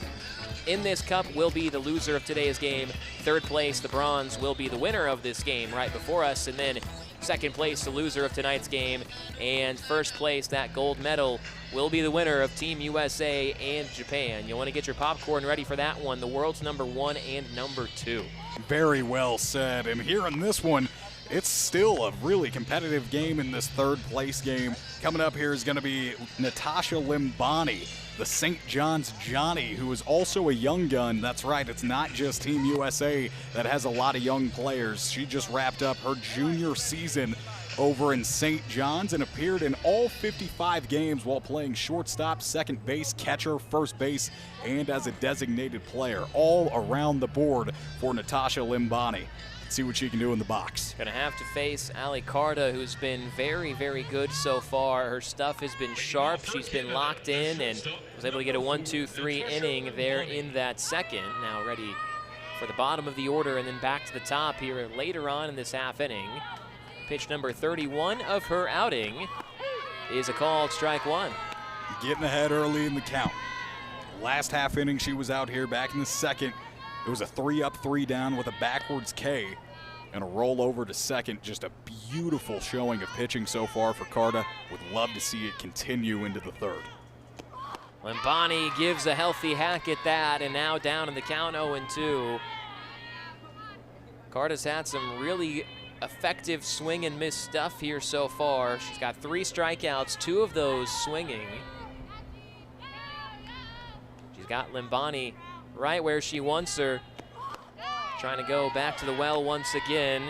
in this cup will be the loser of today's game. 3rd place, the bronze, will be the winner of this game right before us. And then 2nd place, the loser of tonight's game. And 1st place, that gold medal, will be the winner of Team USA and Japan. You'll want to get your popcorn ready for that one, the world's number 1 and number 2. Very well said. And here in this one, it's still a really competitive game in this 3rd place game. Coming up here is going to be Natasha Limbani, the St. John's Johnny, who is also a young gun. That's right, it's not just Team USA that has a lot of young players. She just wrapped up her junior season over in St. John's and appeared in all 55 games while playing shortstop, second base, catcher, first base, and as a designated player, all around the board for Natasha Limbani. Let's see what she can do in the box. Gonna have to face Ali Carta, who's been very, very good so far. Her stuff has been sharp. She's been locked in and was able to get a 1-2-3 inning there in that second. Now ready for the bottom of the order and then back to the top here later on in this half inning. Pitch number 31 of her outing is a called strike 1. Getting ahead early in the count. Last half inning she was out here back in the second. It was a 3-up, 3-down with a backwards K and a roll over to second. Just a beautiful showing of pitching so far for Carta. Would love to see it continue into the 3rd. Limbani gives a healthy hack at that, and now down in the count 0-2. Carta's had some really effective swing and miss stuff here so far. She's got 3 strikeouts, 2 of those swinging. She's got Limbani right where she wants her. Trying to go back to the well once again.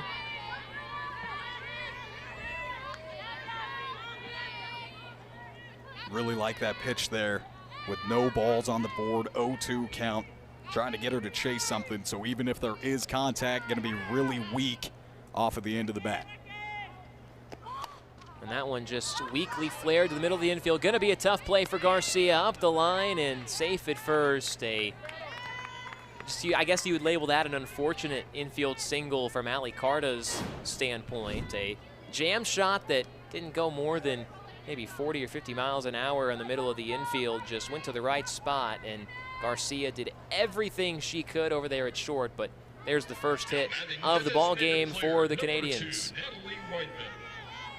Really like that pitch there with no balls on the board, 0-2 count. Trying to get her to chase something, so even if there is contact, going to be really weak off of the end of the bat. And that one just weakly flared to the middle of the infield. Going to be a tough play for Garcia up the line and safe at first. I guess you would label that an unfortunate infield single from Ali Carta's standpoint. A jam shot that didn't go more than maybe 40 or 50 miles an hour in the middle of the infield, just went to the right spot, and Garcia did everything she could over there at short, but there's the first hit of the ball game for the Canadians.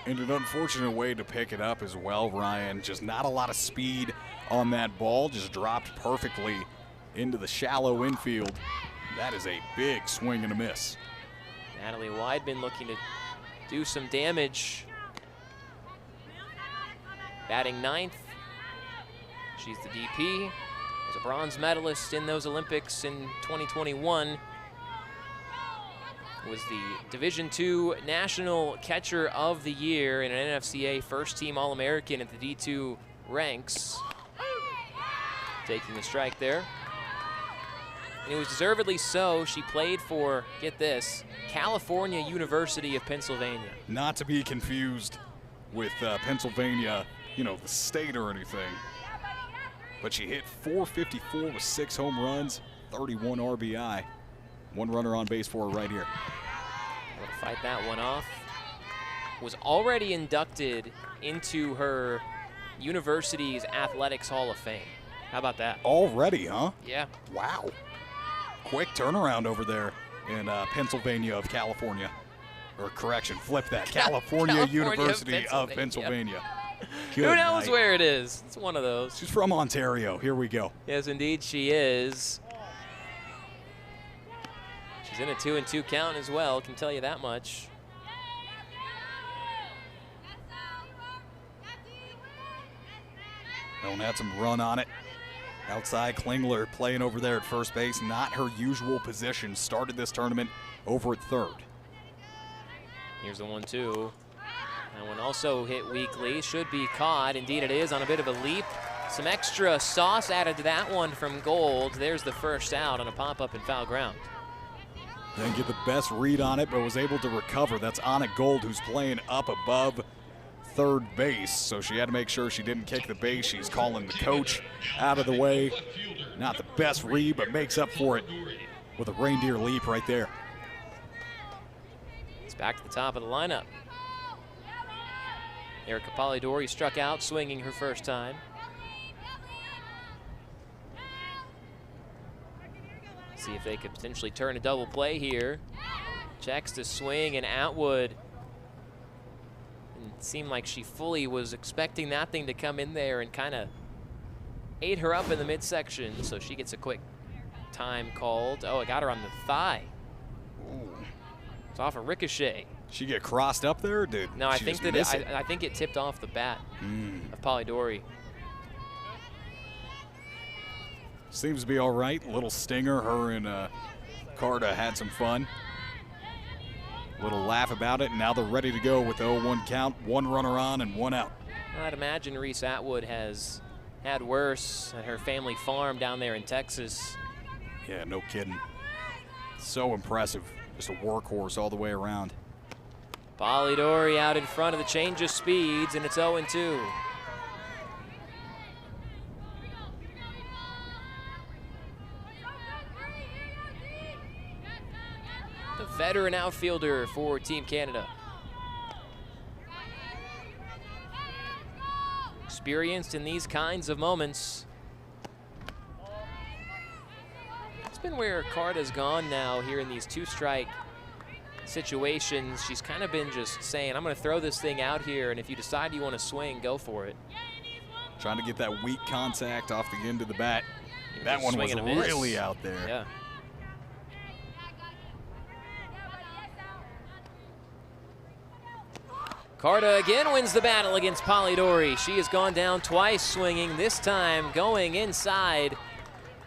And an unfortunate way to pick it up as well, Ryan. Just not a lot of speed on that ball, just dropped perfectly into the shallow infield. That is a big swing and a miss. Natalie Weidman looking to do some damage. Batting 9th. She's the DP. Was a bronze medalist in those Olympics in 2021. Was the Division II National Catcher of the Year and an NFCA First Team All-American at the D2 ranks. Taking the strike there. And it was deservedly so. She played for, get this, California University of Pennsylvania. Not to be confused with Pennsylvania, you know, the state or anything. But she hit .454 with 6 home runs, 31 RBI. 1 runner on base for her right here. Able to fight that one off. Was already inducted into her university's Athletics Hall of Fame. How about that? Already, huh? Yeah. Wow. Quick turnaround over there in Pennsylvania of California. Or correction, flip that. California University of Pennsylvania. Who knows where it is? It's one of those. She's from Ontario. Here we go. Yes, indeed she is. She's in a 2-2 count as well, can tell you that much. Don't had some run on it. Outside, Klingler playing over there at first base. Not her usual position. Started this tournament over at third. Here's the 1-2. That one also hit weakly, should be caught. Indeed it is, on a bit of a leap. Some extra sauce added to that one from Gold. There's the first out on a pop-up and foul ground. Didn't get the best read on it, but was able to recover. That's Anna Gold, who's playing up above third base, so she had to make sure she didn't kick the base. She's calling the coach out of the way. Not the best read, but makes up for it with a reindeer leap right there. It's back to the top of the lineup. Erica Polidori struck out, swinging her first time. See if they could potentially turn a double play here. Checks to swing, and Atwood. It seemed like she fully was expecting that thing to come in there and kind of ate her up in the midsection, so she gets a quick time called. Oh, it got her on the thigh. Ooh. It's off a ricochet. She get crossed up there, dude? No, I think that I think it tipped off the bat of Polidori. Seems to be all right. Little stinger. Her and Carta had some fun. Little laugh about it, and now they're ready to go with the 0-1 count. One runner on and one out. I'd imagine Reese Atwood has had worse at her family farm down there in Texas. Yeah, no kidding. So impressive. Just a workhorse all the way around. Polidori out in front of the change of speeds, and it's 0-2. The veteran outfielder for Team Canada. Experienced in these kinds of moments. It's been where Carta's gone now here in these two-strike situations. She's kind of been just saying, I'm going to throw this thing out here, and if you decide you want to swing, go for it. Trying to get that weak contact off the end of the bat. That one was really out there. Yeah. Carta again wins the battle against Polidori. She has gone down twice swinging, this time going inside.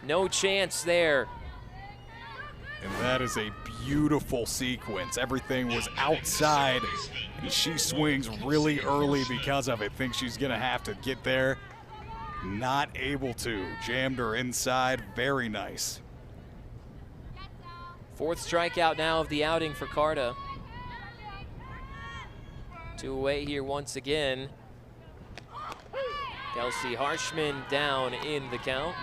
No chance there. And that is a beautiful sequence. Everything was outside, and she swings really early because of it. Thinks she's gonna have to get there. Not able to. Jammed her inside. Very nice. Fourth strikeout now of the outing for Carta. 2 away here once again. Kelsey Harshman down in the count.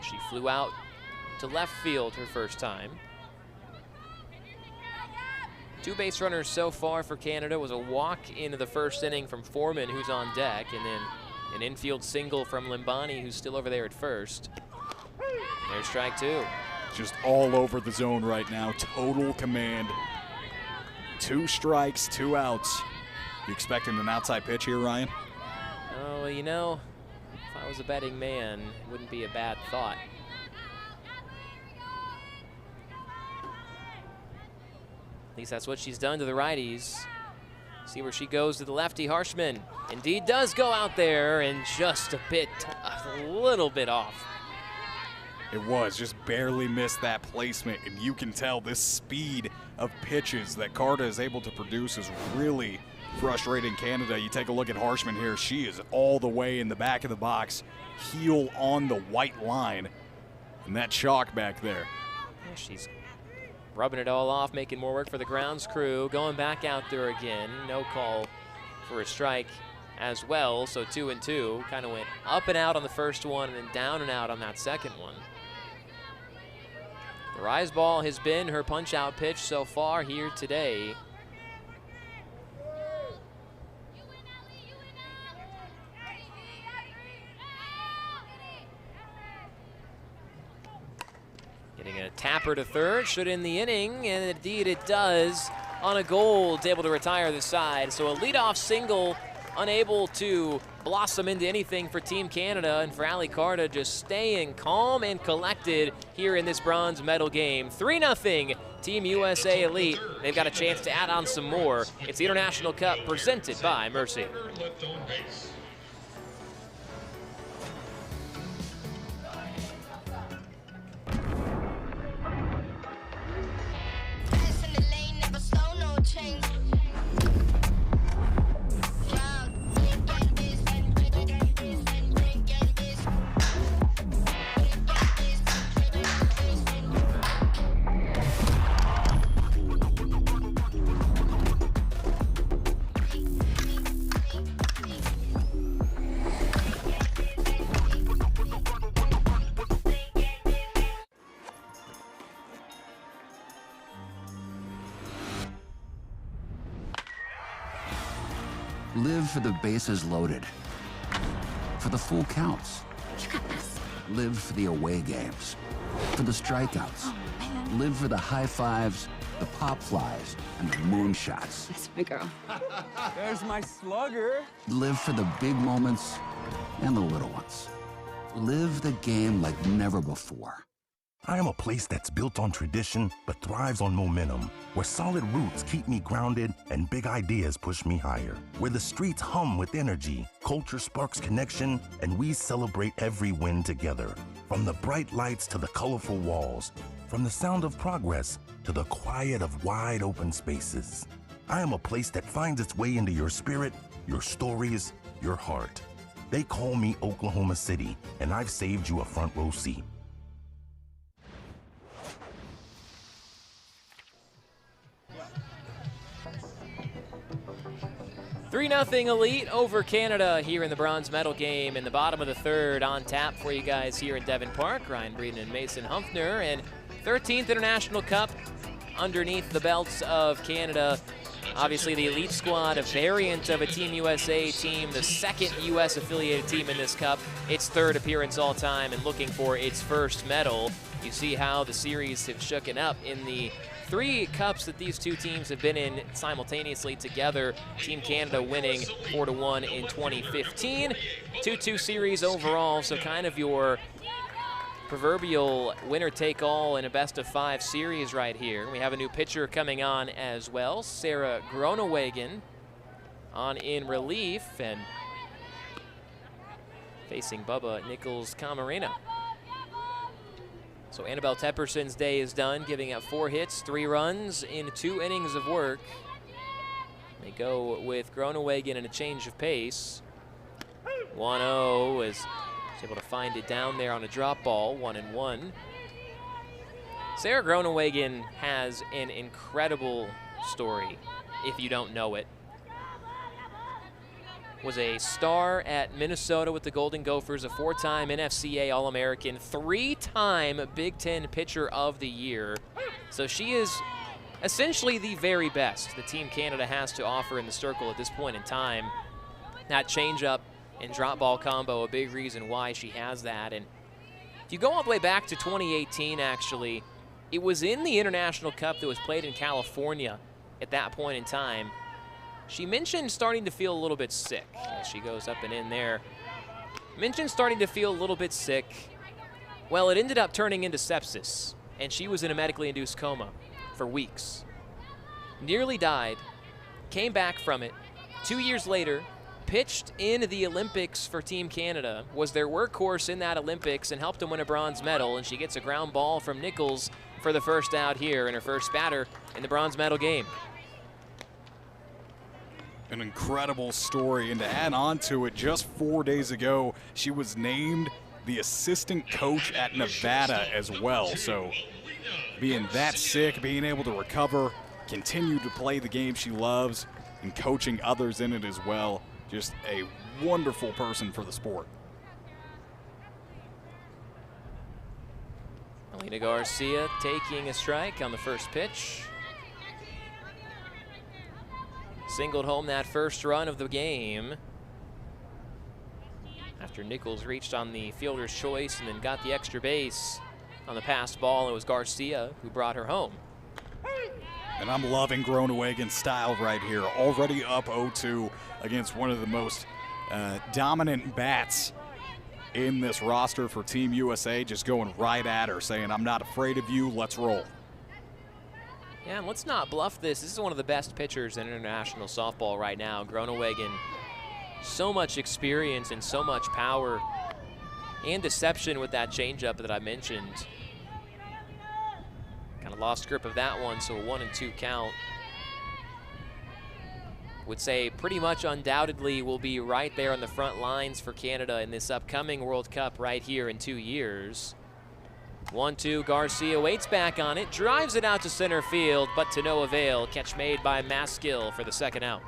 She flew out to left field her first time. 2 base runners so far for Canada. Was a walk into the first inning from Foreman, who's on deck, and then an infield single from Limbani, who's still over there at first. There's strike 2. Just all over the zone right now. Total command. 2 strikes, 2 outs. You expecting an outside pitch here, Ryan? Oh, you know, if I was a betting man, it wouldn't be a bad thought. At least that's what she's done to the righties. See where she goes to the lefty. Harshman indeed does go out there, and just a little bit off. It was, just barely missed that placement, and you can tell this speed of pitches that Carta is able to produce is really frustrating Canada. You take a look at Harshman here. She is all the way in the back of the box, heel on the white line, and that chalk back there. Yeah, she's rubbing it all off, making more work for the grounds crew. Going back out there again. No call for a strike as well, so 2-2. Kind of went up and out on the first one and then down and out on that second one. The rise ball has been her punch-out pitch so far here today. Getting a tapper to third, should end the inning, and indeed it does. On a Gold, able to retire the side. So a leadoff single, unable to blossom into anything for Team Canada, and for Ali Carta just staying calm and collected here in this bronze medal game. 3-0 Team USA Elite. They've got a chance to add on some more. It's the International Cup presented by Mercy. Left on base. Live for the bases loaded, for the full counts. You got this. Live for the away games, for the strikeouts. Oh, man. Live for the high fives, the pop flies, and the moonshots. That's my girl. There's my slugger. Live for the big moments and the little ones. Live the game like never before. I am a place that's built on tradition but thrives on momentum, where solid roots keep me grounded and big ideas push me higher, where the streets hum with energy, culture sparks connection, and we celebrate every win together. From the bright lights to the colorful walls, from the sound of progress to the quiet of wide open spaces. I am a place that finds its way into your spirit, your stories, your heart. They call me Oklahoma City, and I've saved you a front row seat. 3-0 Elite over Canada here in the bronze medal game in the bottom of the third. On tap for you guys here in Devon Park. Ryan Breeden and Mason Humpner, and 13th International Cup underneath the belts of Canada. Obviously the Elite squad, a variant of a Team USA team, the second U.S. affiliated team in this cup, its third appearance all time, and looking for its first medal. You see how the series have shooken up in the 3 cups that these two teams have been in simultaneously together. Team Canada winning 4-1 in 2015. 2-2 series overall, so kind of your proverbial winner-take-all in a best-of-5 series right here. We have a new pitcher coming on as well, Sarah Groenewegen on in relief, and facing Bubba Nichols-Camarena. So Annabelle Tepperson's day is done, giving up 4 hits, 3 runs in 2 innings of work. They go with Groenewegen and a change of pace. 1-0 is able to find it down there on a drop ball, 1-1. Sarah Groenewegen has an incredible story, if you don't know it. Was a star at Minnesota with the Golden Gophers, a 4-time NFCA All-American, 3-time Big Ten Pitcher of the Year. So she is essentially the very best that Team Canada has to offer in the circle at this point in time. That changeup and drop ball combo, a big reason why she has that. And if you go all the way back to 2018, actually, it was in the International Cup that was played in California at that point in time. She mentioned starting to feel a little bit sick as she goes up and in there. Mentioned starting to feel a little bit sick. Well, it ended up turning into sepsis, and she was in a medically induced coma for weeks. Nearly died, came back from it. 2 years later, pitched in the Olympics for Team Canada, was their workhorse in that Olympics, and helped them win a bronze medal, and she gets a ground ball from Nichols for the first out here in her first batter in the bronze medal game. An incredible story, and to add on to it, just 4 days ago, she was named the assistant coach at Nevada as well. So being that sick, being able to recover, continue to play the game she loves, and coaching others in it as well, just a wonderful person for the sport. Alina Garcia taking a strike on the first pitch. Singled home that first run of the game after Nichols reached on the fielder's choice and then got the extra base on the passed ball. It was Garcia who brought her home. And I'm loving Groenewegen's style right here. Already up 0-2 against one of the most dominant bats in this roster for Team USA, just going right at her, saying, I'm not afraid of you, let's roll. Yeah, and let's not bluff this. This is one of the best pitchers in international softball right now. Groenewegen, so much experience and so much power and deception with that changeup that I mentioned. Kind of lost grip of that one, so a 1-2 count. Would say pretty much undoubtedly will be right there on the front lines for Canada in this upcoming World Cup right here in 2 years. 1-2, Garcia waits back on it, drives it out to center field, but to no avail. Catch made by Maskill for the second out.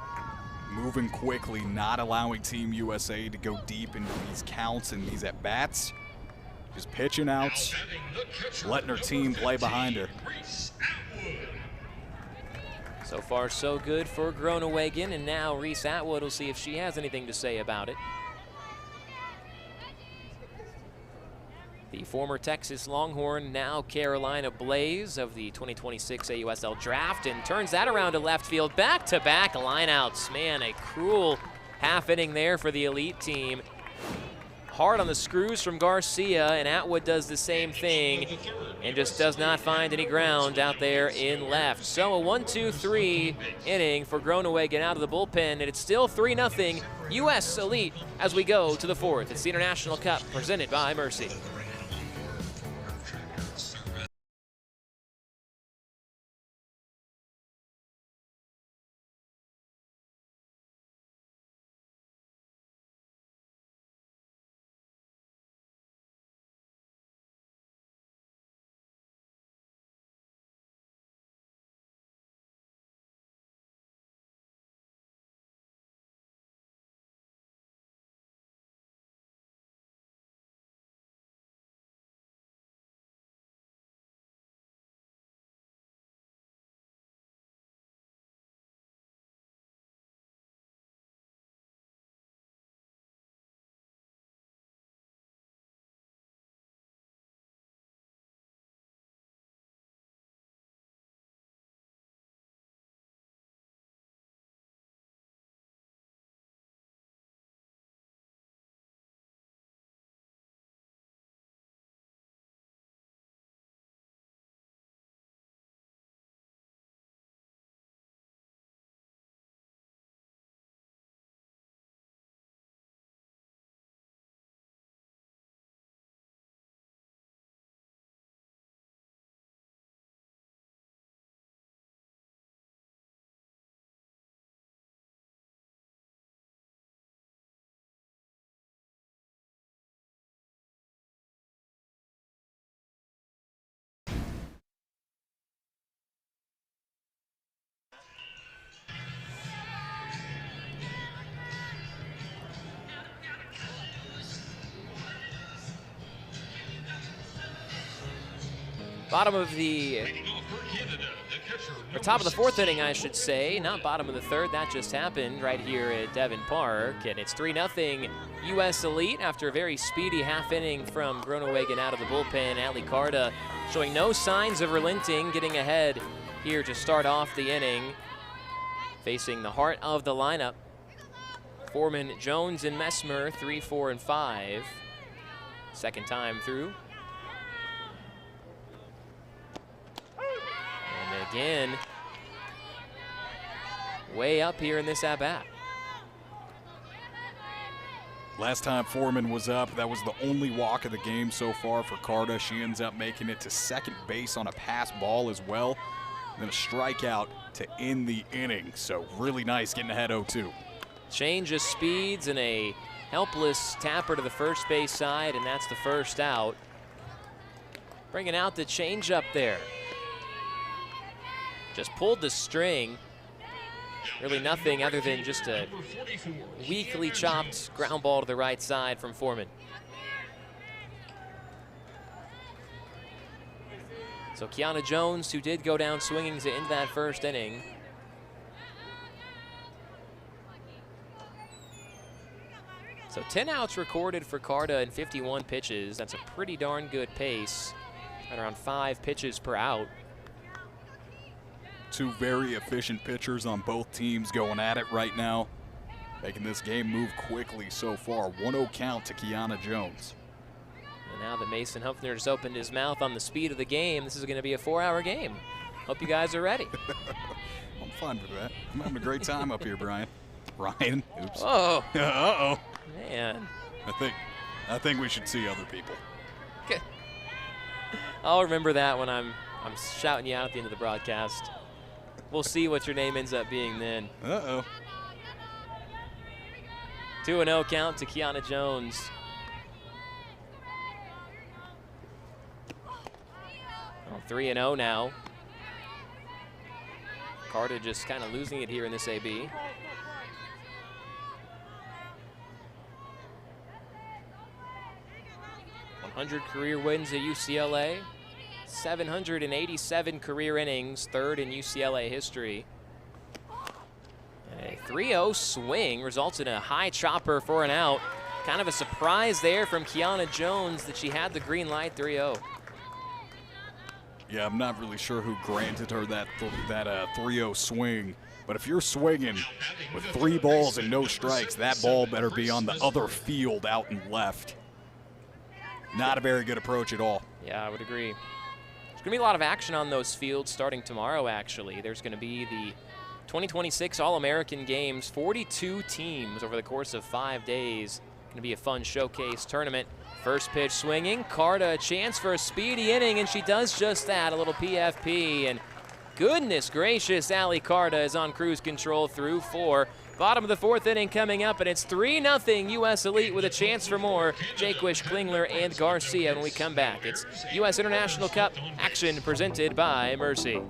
Moving quickly, not allowing Team USA to go deep into these counts and these at-bats. Just pitching outs, letting her team play behind her. So far, so good for Groenewegen, and now Reese Atwood will see if she has anything to say about it. The former Texas Longhorn, now Carolina Blaze of the 2026 AUSL Draft, and turns that around to left field. Back-to-back lineouts. Man, a cruel half inning there for the elite team. Hard on the screws from Garcia, and Atwood does the same thing and just does not find any ground out there in left. So a 1-2-3 inning for Groenewegen out of the bullpen, and it's still 3-0 U.S. Elite as we go to the fourth. It's the International Cup presented by Mercy. Bottom of the, or top of the fourth inning, I should say, not bottom of the third. That just happened right here at Devon Park, and it's 3-0 U.S. Elite after a very speedy half inning from Groenewegen out of the bullpen. Ali Carta showing no signs of relenting, getting ahead here to start off the inning, facing the heart of the lineup. Foreman, Jones, and Messmer, 3, 4, and 5. Second time through. And again, way up here in this at-bat. Last time Foreman was up, that was the only walk of the game so far for Carta. She ends up making it to second base on a pass ball as well. And then a strikeout to end the inning. So really nice getting ahead 0-2. Change of speeds and a helpless tapper to the first base side, and that's the first out. Bringing out the changeup there. Just pulled the string. Really nothing other than just a weakly chopped ground ball to the right side from Foreman. So Kiana Jones, who did go down swinging to end that first inning. So 10 outs recorded for Carta in 51 pitches. That's a pretty darn good pace, at around 5 pitches per out. Two very efficient pitchers on both teams going at it right now, making this game move quickly so far. 1-0 count to Kiana Jones. And now that Mason Huffner just opened his mouth on the speed of the game, this is going to be a 4-hour game. Hope you guys are ready. I'm fine with that. I'm having a great time up here, Brian. Ryan, oops. Oh. Uh-oh. Man. I think we should see other people. Okay. I'll remember that when I'm shouting you out at the end of the broadcast. We'll see what your name ends up being then. Uh-oh. 2-0 count to Kiana Jones. Well, 3-0 now. Carta just kind of losing it here in this AB. 100 career wins at UCLA, 787 career innings, third in UCLA history. A 3-0 swing results in a high chopper for an out. Kind of a surprise there from Kiana Jones that she had the green light 3-0. Yeah, I'm not really sure who granted her that 3-0 swing. But if you're swinging with 3 balls and no strikes, that ball better be on the other field out and left. Not a very good approach at all. Yeah, I would agree. There's going to be a lot of action on those fields starting tomorrow, actually. There's going to be the 2026 All-American Games, 42 teams over the course of 5 days. Going to be a fun showcase tournament. First pitch swinging. Carta a chance for a speedy inning, and she does just that. A little PFP, and goodness gracious, Allie Carta is on cruise control through 4. Bottom of the 4th inning coming up, and it's 3-0 U.S. Elite with a chance for more. Jaquish, Klingler, and Garcia when we come back. It's U.S. International Cup action presented by Mercy.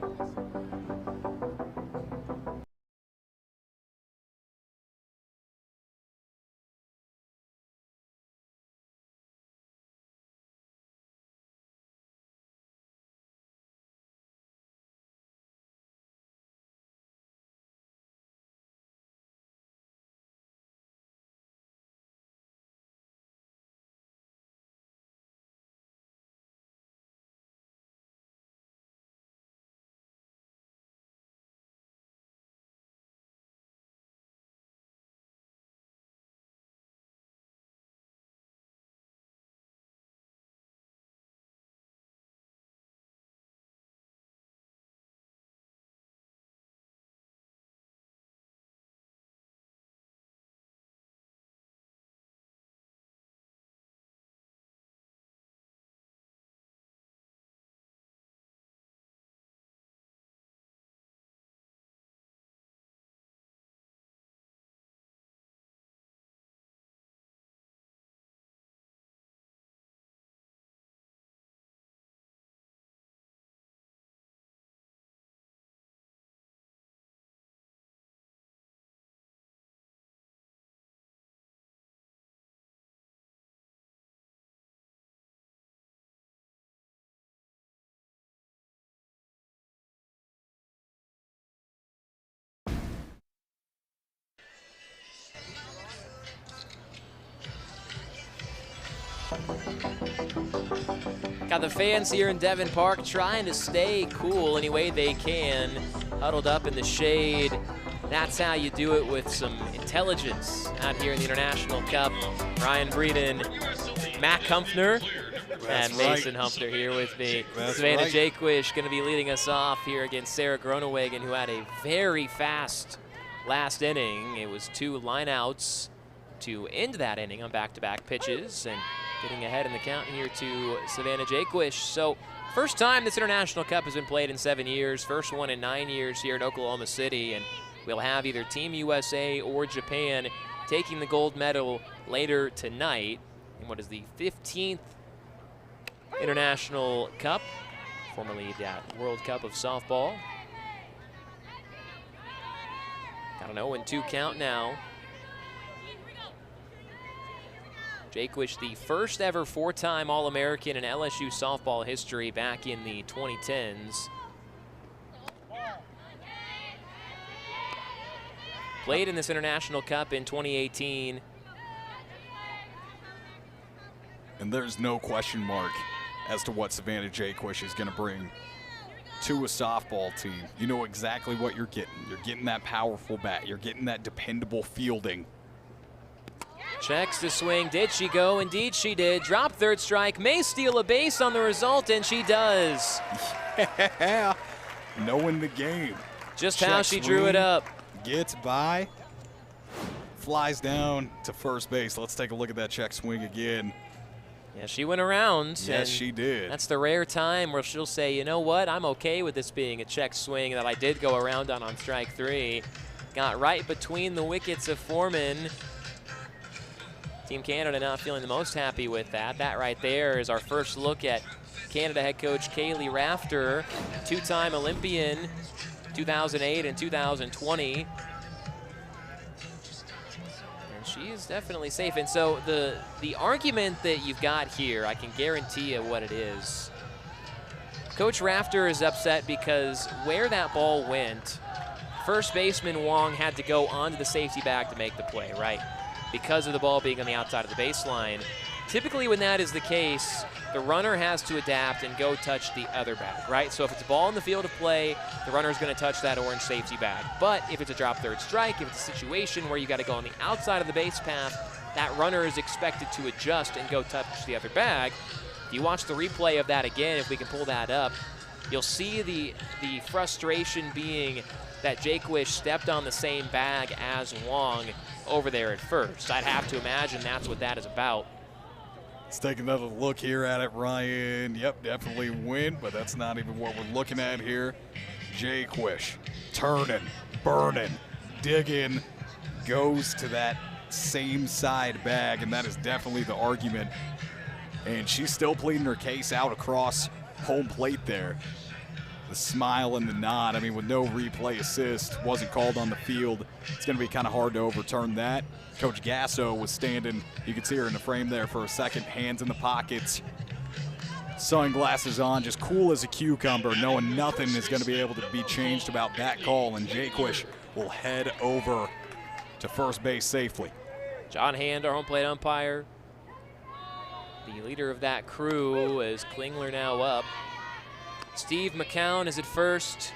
Got the fans here in Devon Park trying to stay cool any way they can, huddled up in the shade. That's how you do it with some intelligence out here in the International Cup. Ryan Breeden, Matt Humpner, and Mason Humpner here with me. Savannah Jaquish going to be leading us off here against Sarah Groenewegen, who had a very fast last inning. It was 2 lineouts to end that inning on back-to-back pitches, and getting ahead in the count here to Savannah Jaquish. So first time this International Cup has been played in 7 years, first one in 9 years here in Oklahoma City, and we'll have either Team USA or Japan taking the gold medal later tonight in what is the 15th International Cup, formerly that World Cup of softball. Got an 0-2 count now. Jaquish, the first ever 4-time All-American in LSU softball history back in the 2010s. Played in this International Cup in 2018. And there's no question mark as to what Savannah Jaquish is going to bring to a softball team. You know exactly what you're getting. You're getting that powerful bat. You're getting that dependable fielding. Checks the swing. Did she go? Indeed she did. Drop third strike. May steal a base on the result, and she does. Yeah. Knowing the game. Just how she drew it up. Gets by. Flies down to first base. Let's take a look at that check swing again. Yeah, she went around. Yes, she did. That's the rare time where she'll say, you know what, I'm okay with this being a check swing that I did go around on strike 3. Got right between the wickets of Foreman. Team Canada not feeling the most happy with that. That right there is our first look at Canada head coach Kaylee Rafter, 2-time Olympian, 2008 and 2020. And she is definitely safe. And so the argument that you've got here, I can guarantee you what it is. Coach Rafter is upset because where that ball went first baseman Wong had to go onto the safety bag to make the play, right? Because of the ball being on the outside of the baseline. Typically when that is the case, the runner has to adapt and go touch the other bag, right? So if it's a ball in the field of play, the runner is going to touch that orange safety bag. But if it's a drop third strike, if it's a situation where you got to go on the outside of the base path, that runner is expected to adjust and go touch the other bag. If you watch the replay of that again, if we can pull that up, you'll see the frustration being that Jaquish stepped on the same bag as Wong over there at first. I'd have to imagine that's what that is about. Let's take another look here at it, Ryan. Yep, definitely win, but that's not even what we're looking at here. Jaquish turning, burning, digging, goes to that same side bag, and that is definitely the argument. And she's still pleading her case out across home plate there. The smile and the nod. I mean, with no replay assist, wasn't called on the field. It's going to be kind of hard to overturn that. Coach Gasso was standing, you could see her in the frame there for a second, hands in the pockets, sunglasses on, just cool as a cucumber, knowing nothing is going to be able to be changed about that call, and Jaquish will head over to first base safely. John Hand, our home plate umpire. The leader of that crew is Klingler now up. Steve McCown is at first.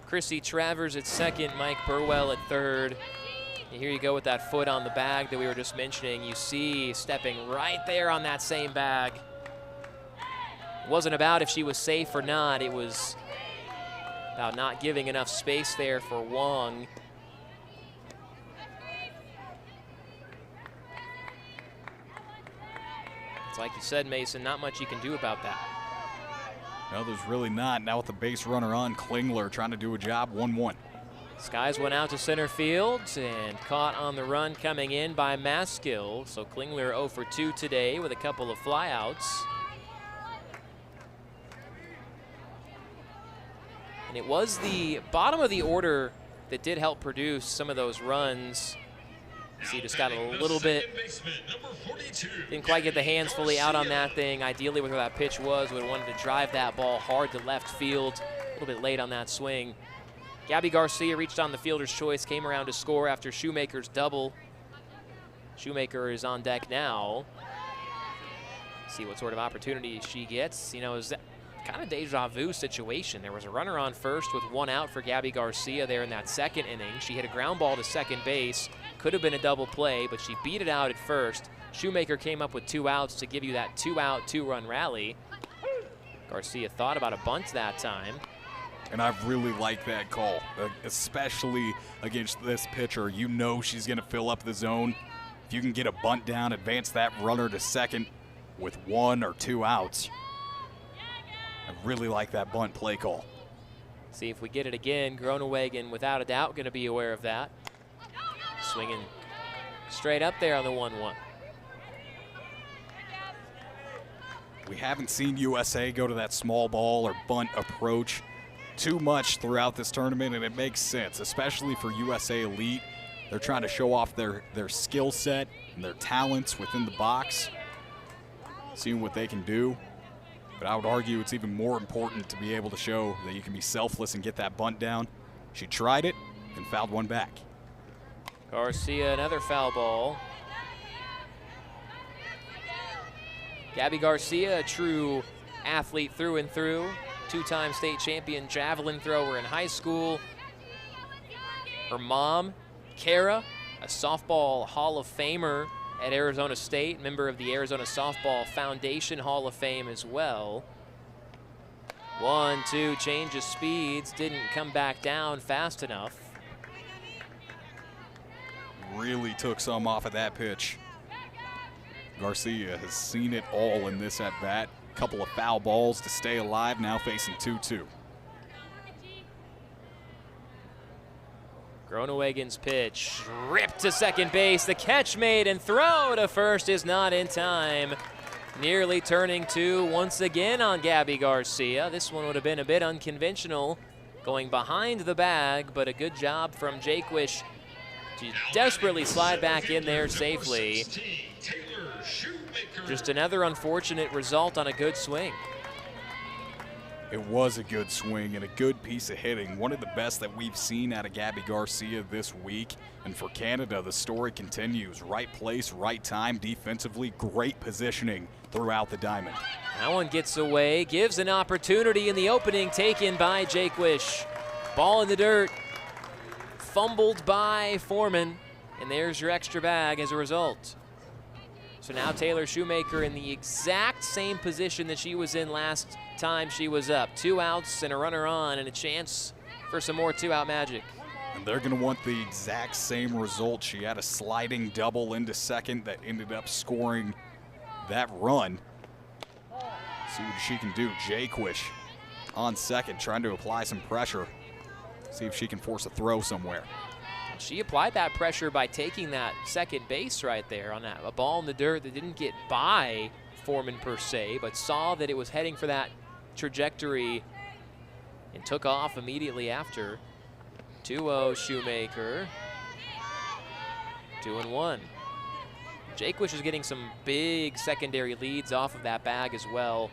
Chrissy Travers at second. Mike Burwell at third. And here you go with that foot on the bag that we were just mentioning. You see stepping right there on that same bag. It wasn't about if she was safe or not. It was about not giving enough space there for Wong. It's like you said, Mason, not much you can do about that. No, there's really not. Now with the base runner on, Klingler trying to do a job, 1-1. Skies went out to center field and caught on the run coming in by Maskill. So Klingler 0 for 2 today with a couple of flyouts. And it was the bottom of the order that did help produce some of those runs. See, just got a little bit, didn't quite get the hands fully out on that thing. Ideally, where that pitch was, would have wanted to drive that ball hard to left field. A little bit late on that swing. Gabby Garcia reached on the fielder's choice, came around to score after Shoemaker's double. Shoemaker is on deck now. See what sort of opportunity she gets. You know, is that kind of deja vu situation. There was a runner on first with 1 out for Gabby Garcia there in that second inning. She hit a ground ball to second base. Could have been a double play, but she beat it out at first. Shoemaker came up with 2 outs to give you that 2-out, 2-run rally. Garcia thought about a bunt that time. And I really like that call, especially against this pitcher. You know she's going to fill up the zone. If you can get a bunt down, advance that runner to second with 1 or 2 outs. I really like that bunt play call. See if we get it again. Groenewegen, without a doubt, going to be aware of that. Swinging straight up there on the 1-1. We haven't seen USA go to that small ball or bunt approach too much throughout this tournament, and it makes sense, especially for USA Elite. They're trying to show off their skill set and their talents within the box, seeing what they can do. But I would argue it's even more important to be able to show that you can be selfless and get that bunt down. She tried it and fouled one back. Garcia, another foul ball. Gabby Garcia, a true athlete through and through. 2-time state champion javelin thrower in high school. Her mom, Kara, a softball Hall of Famer at Arizona State, member of the Arizona Softball Foundation Hall of Fame as well. 1-2, change of speeds, didn't come back down fast enough. Really took some off of that pitch. Garcia has seen it all in this at-bat. Couple of foul balls to stay alive, now facing 2-2. Groenewegen's pitch, ripped to second base. The catch made and throw to first is not in time. Nearly turning 2 once again on Gabby Garcia. This one would have been a bit unconventional, going behind the bag, but a good job from Jaquish to desperately slide back in there safely. Just another unfortunate result on a good swing. It was a good swing and a good piece of hitting. One of the best that we've seen out of Gabby Garcia this week. And for Canada, the story continues. Right place, right time, defensively, great positioning throughout the diamond. That one gets away, gives an opportunity in the opening, taken by Jaquish. Ball in the dirt, fumbled by Foreman, and there's your extra bag as a result. So now Taylor Shoemaker in the exact same position that she was in last time she was up. 2 outs and a runner on and a chance for some more 2-out magic. And they're going to want the exact same result. She had a sliding double into second that ended up scoring that run. See what she can do. Jaquish on second, trying to apply some pressure. See if she can force a throw somewhere. She applied that pressure by taking that second base right there on that, a ball in the dirt that didn't get by Foreman per se, but saw that it was heading for that trajectory and took off immediately after. 2-0 Shoemaker. 2-1. Jaquish is getting some big secondary leads off of that bag as well.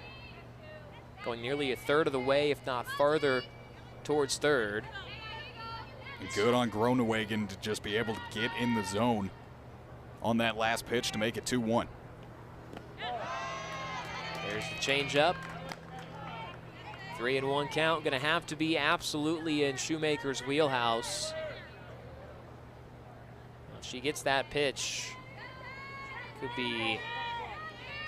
Going nearly a third of the way, if not farther, towards third. And good on Groenewegen to just be able to get in the zone on that last pitch to make it 2-1. There's the changeup. 3-1 count, gonna have to be absolutely in Shoemaker's wheelhouse. If she gets that pitch, could be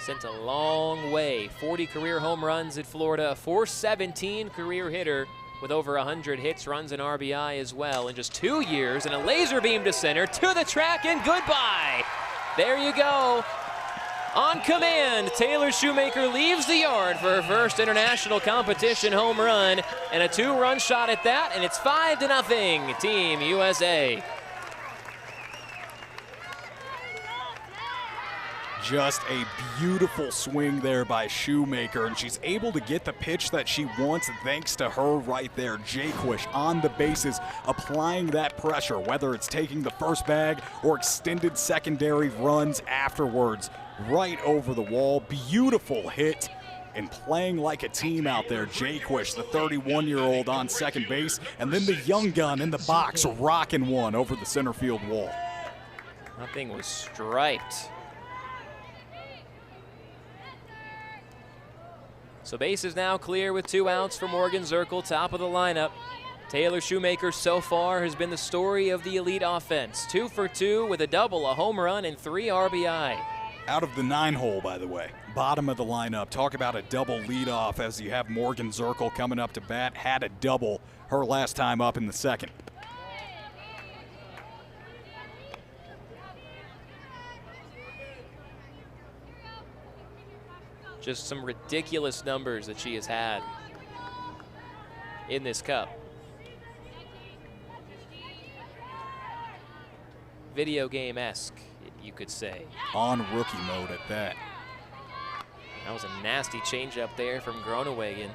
sent a long way. 40 career home runs at Florida, a .417 career hitter with over 100 hits, runs, and RBI as well in just 2 years, and a laser beam to center, to the track, and goodbye. There you go. On command, Taylor Shoemaker leaves the yard for her first international competition home run, and a 2-run shot at that, and it's 5-0, Team USA. Just a beautiful swing there by Shoemaker, and she's able to get the pitch that she wants thanks to her right there. Jaquish on the bases, applying that pressure, whether it's taking the first bag or extended secondary runs afterwards. Right over the wall, beautiful hit, and playing like a team out there. Jaquish, the 31-year-old on second base, and then the young gun in the box rocking one over the center field wall. That thing was striped. So base is now clear with 2 outs for Morgan Zirkle, top of the lineup. Taylor Shoemaker so far has been the story of the elite offense. 2 for 2 with a double, a home run, and 3 RBI. Out of the 9-hole, by the way. Bottom of the lineup. Talk about a double leadoff as you have Morgan Zirkle coming up to bat. Had a double her last time up in the second. Just some ridiculous numbers that she has had in this cup. Video game-esque, you could say. On rookie mode at that. That was a nasty changeup there from Groenewegen.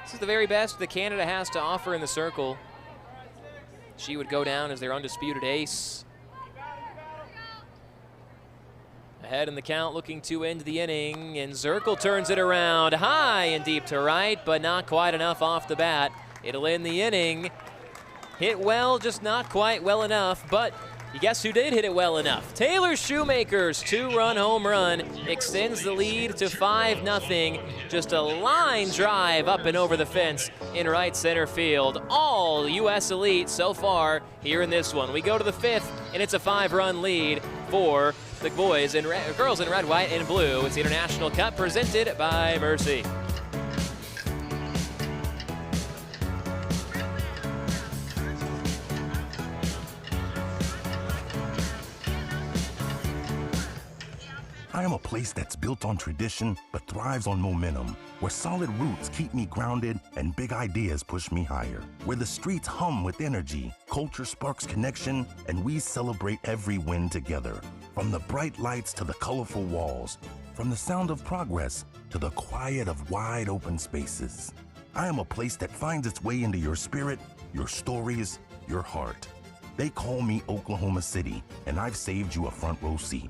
This is the very best that Canada has to offer in the circle. She would go down as their undisputed ace. Ahead in the count, looking to end the inning, and Zirkle turns it around high and deep to right, but not quite enough off the bat. It'll end the inning. Hit well, just not quite well enough, but guess who did hit it well enough? Taylor Shoemaker's 2-run home run extends the lead to 5-0. Just a line drive up and over the fence in right center field. All U.S. elite so far here in this one. We go to the 5th, and it's a 5-run lead for the boys and girls in red, white, and blue. It's the International Cup presented by Mercy. I am a place that's built on tradition but thrives on momentum, where solid roots keep me grounded and big ideas push me higher, where the streets hum with energy, culture sparks connection, and we celebrate every win together. From the bright lights to the colorful walls, from the sound of progress to the quiet of wide open spaces. I am a place that finds its way into your spirit, your stories, your heart. They call me Oklahoma City, and I've saved you a front row seat.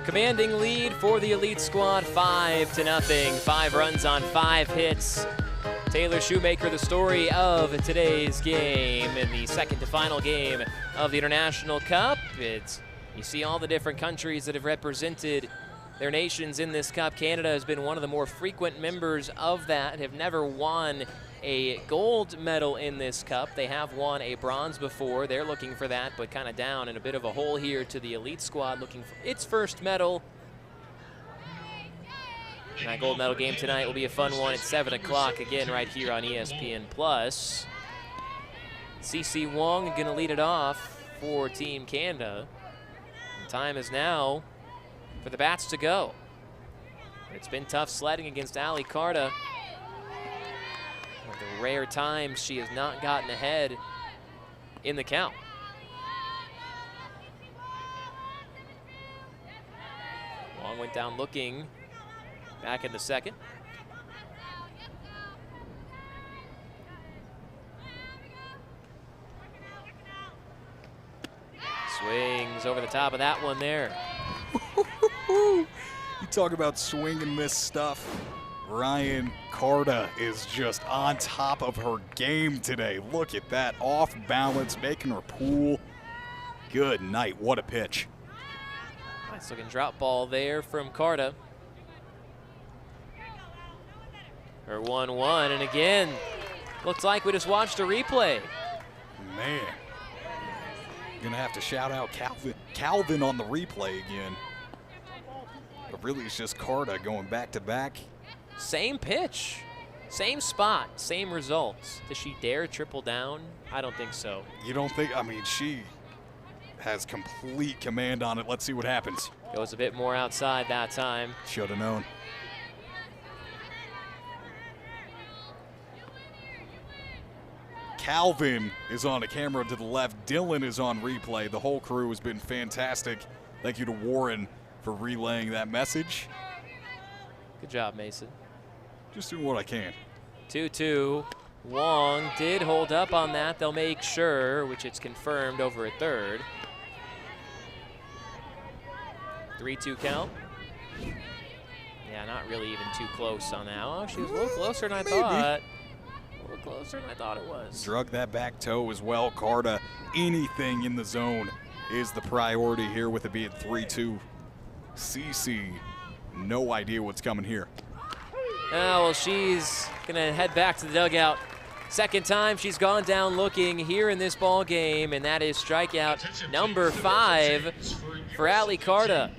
Commanding lead for the Elite Squad, 5-0. 5 runs on 5 hits. Taylor Shoemaker, the story of today's game in the second to final game of the International Cup. You see all the different countries that have represented their nations in this cup. Canada has been one of the more frequent members of that, have never won a gold medal in this cup. They have won a bronze before. They're looking for that, but kind of down in a bit of a hole here to the Elite Squad, looking for its first medal. And that gold medal game tonight will be a fun one at 7 o'clock, again right here on ESPN+. CeCe Wong going to lead it off for Team Canada. And time is now for the bats to go. It's been tough sledding against Ali Carta. One of the rare times she has not gotten ahead in the count. Wong went down looking back in the second. Swings over the top of that one there. You talk about swing and miss stuff. Ryan Carta is just on top of her game today. Look at that, off balance, making her pool. Good night, what a pitch. Nice looking drop ball there from Carta. Her 1-1, and again, looks like we just watched a replay. Man, gonna have to shout out Calvin on the replay again. But really, it's just Carta going back to back. Same pitch, same spot, same results. Does she dare triple down? I don't think so. You don't think? I mean, she has complete command on it. Let's see what happens. Goes a bit more outside that time. Should have known. Calvin is on a camera to the left. Dylan is on replay. The whole crew has been fantastic. Thank you to Warren for relaying that message. Good job, Mason. Just doing what I can. 2-2. Wong did hold up on that. They'll make sure, which it's confirmed over at third. 3-2 count. Yeah, not really even too close on that. Oh, she was a little closer than I thought. A little closer than I thought it was. Drug that back toe as well. Carta, anything in the zone is the priority here with it being 3-2. CeCe, no idea what's coming here. Oh, well, she's gonna head back to the dugout. Second time she's gone down looking here in this ball game, and that is strikeout number 5 for Ali Carta.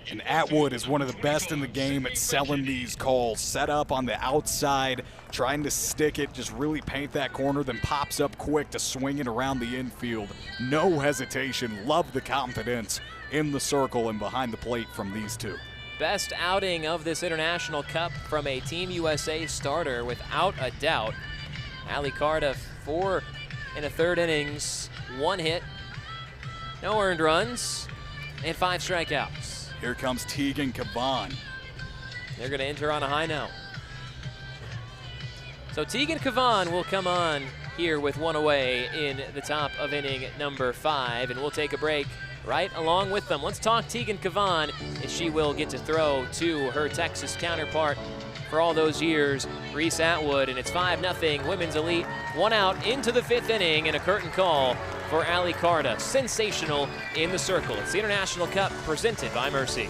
And Atwood is one of the best in the game at selling these calls. Set up on the outside, trying to stick it, just really paint that corner, then pops up quick to swing it around the infield. No hesitation. Love the confidence in the circle and behind the plate from these two. Best outing of this International Cup from a Team USA starter, without a doubt. Ali Carta, 4 1/3 innings, 1 hit, no earned runs, and 5 strikeouts. Here comes Tegan Cavan. They're going to enter on a high note. So Tegan Cavan will come on here with 1 away in the top of inning number 5, and we'll take a break right along with them. Let's talk Tegan Cavan, as she will get to throw to her Texas counterpart for all those years, Reese Atwood, and it's 5-0 Women's Elite. 1 out into the 5th inning, and a curtain call for Ali Carta. Sensational in the circle. It's the International Cup presented by Mercy.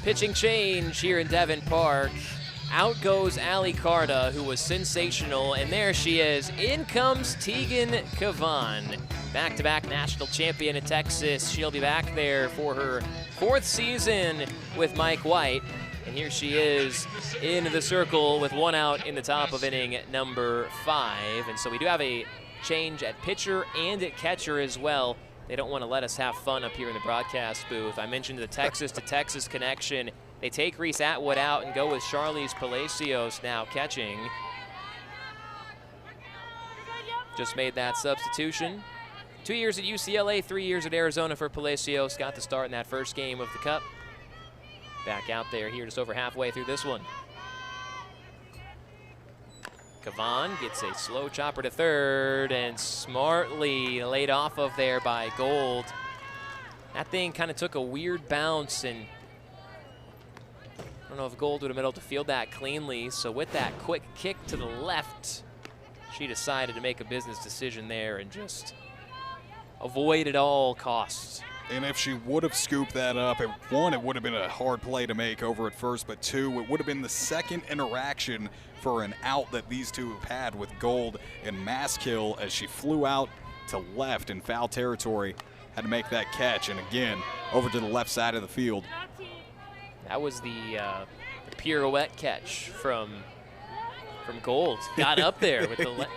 Pitching change here in Devon Park. Out goes Ali Carta, who was sensational, and there she is. In comes Tegan Cavan, back-to-back national champion in Texas. She'll be back there for her 4th season with Mike White. And here she is in the circle with 1 out in the top of inning number 5. And so we do have a change at pitcher and at catcher as well. They don't want to let us have fun up here in the broadcast booth. I mentioned the Texas to Texas connection. They take Reese Atwood out and go with Charlize Palacios now catching. Just made that substitution. 2 years at UCLA, 3 years at Arizona for Palacios. Got the start in that first game of the Cup. Back out there here just over halfway through this one. Cavan gets a slow chopper to third and smartly laid off of there by Gold. That thing kind of took a weird bounce, and I don't know if Gold would have been able to field that cleanly. So with that quick kick to the left, she decided to make a business decision there and just avoid at all costs. And if she would have scooped that up, one, it would have been a hard play to make over at first, but 2, it would have been the second interaction for an out that these two have had with Gold and Maskill as she flew out to left in foul territory, had to make that catch, and again, over to the left side of the field. That was the pirouette catch from Gold. Got up there with the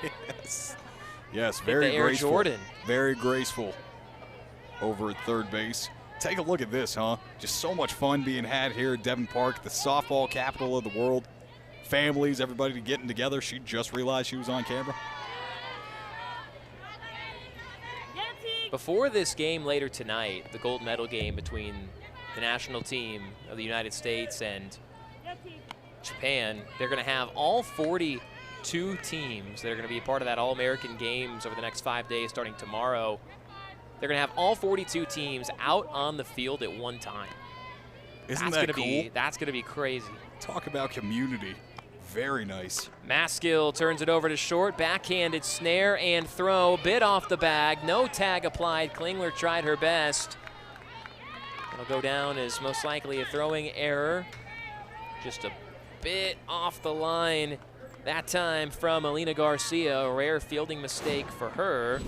Yes, very graceful. Jordan. Very graceful over at third base. Take a look at this, huh? Just so much fun being had here at Devon Park, the softball capital of the world. Families, everybody getting together. She just realized she was on camera. Before this game later tonight, the gold medal game between the national team of the United States and Japan, they're going to have all 42 teams that are going to be a part of that All-American Games over the next 5 days starting tomorrow. They're going to have all 42 teams out on the field at one time. Isn't that cool? That's going to be crazy. Talk about community. Very nice. Maskill turns it over to short. Backhanded snare and throw. Bit off the bag. No tag applied. Klingler tried her best. It'll go down as most likely a throwing error. Just a bit off the line that time from Alina Garcia. A rare fielding mistake for her.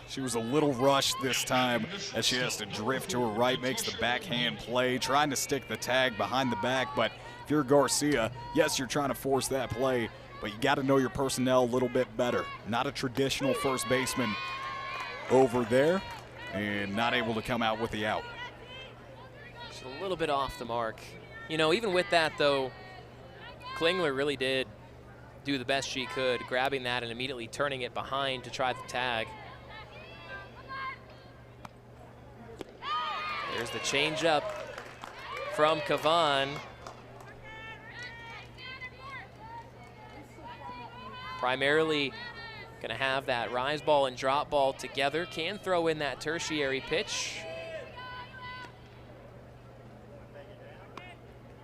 She was a little rushed this time as she has to drift to her right, makes the backhand play, trying to stick the tag behind the back. But if you're Garcia, yes, you're trying to force that play, but you got to know your personnel a little bit better. Not a traditional first baseman over there, and not able to come out with the out. Just a little bit off the mark. You know, even with that, though, Klingler really did do the best she could, grabbing that and immediately turning it behind to try the tag. There's the changeup from Cavan. Primarily going to have that rise ball and drop ball together. Can throw in that tertiary pitch.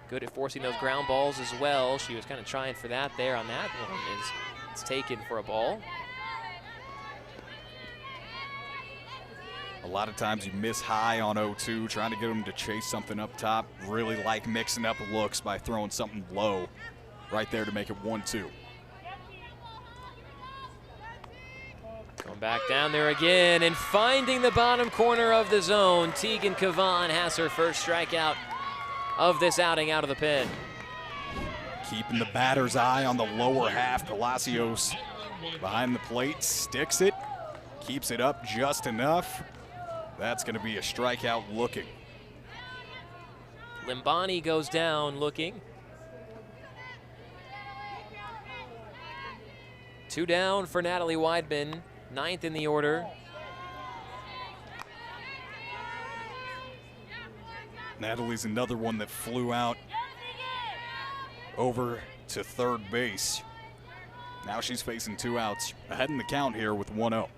Good at forcing those ground balls as well. She was kind of trying for that there on that one. It's taken for a ball. A lot of times you miss high on 0-2, trying to get them to chase something up top. Really like mixing up looks by throwing something low right there to make it 1-2. Going back down there again and finding the bottom corner of the zone. Tegan Cavan has her first strikeout of this outing out of the pen. Keeping the batter's eye on the lower half. Palacios behind the plate, sticks it, keeps it up just enough. That's going to be a strikeout looking. Limbani goes down looking. 2 down for Natalie Weidman, 9th in the order. Natalie's another one that flew out over to third base. Now she's facing 2 outs, ahead in the count here with 1-0.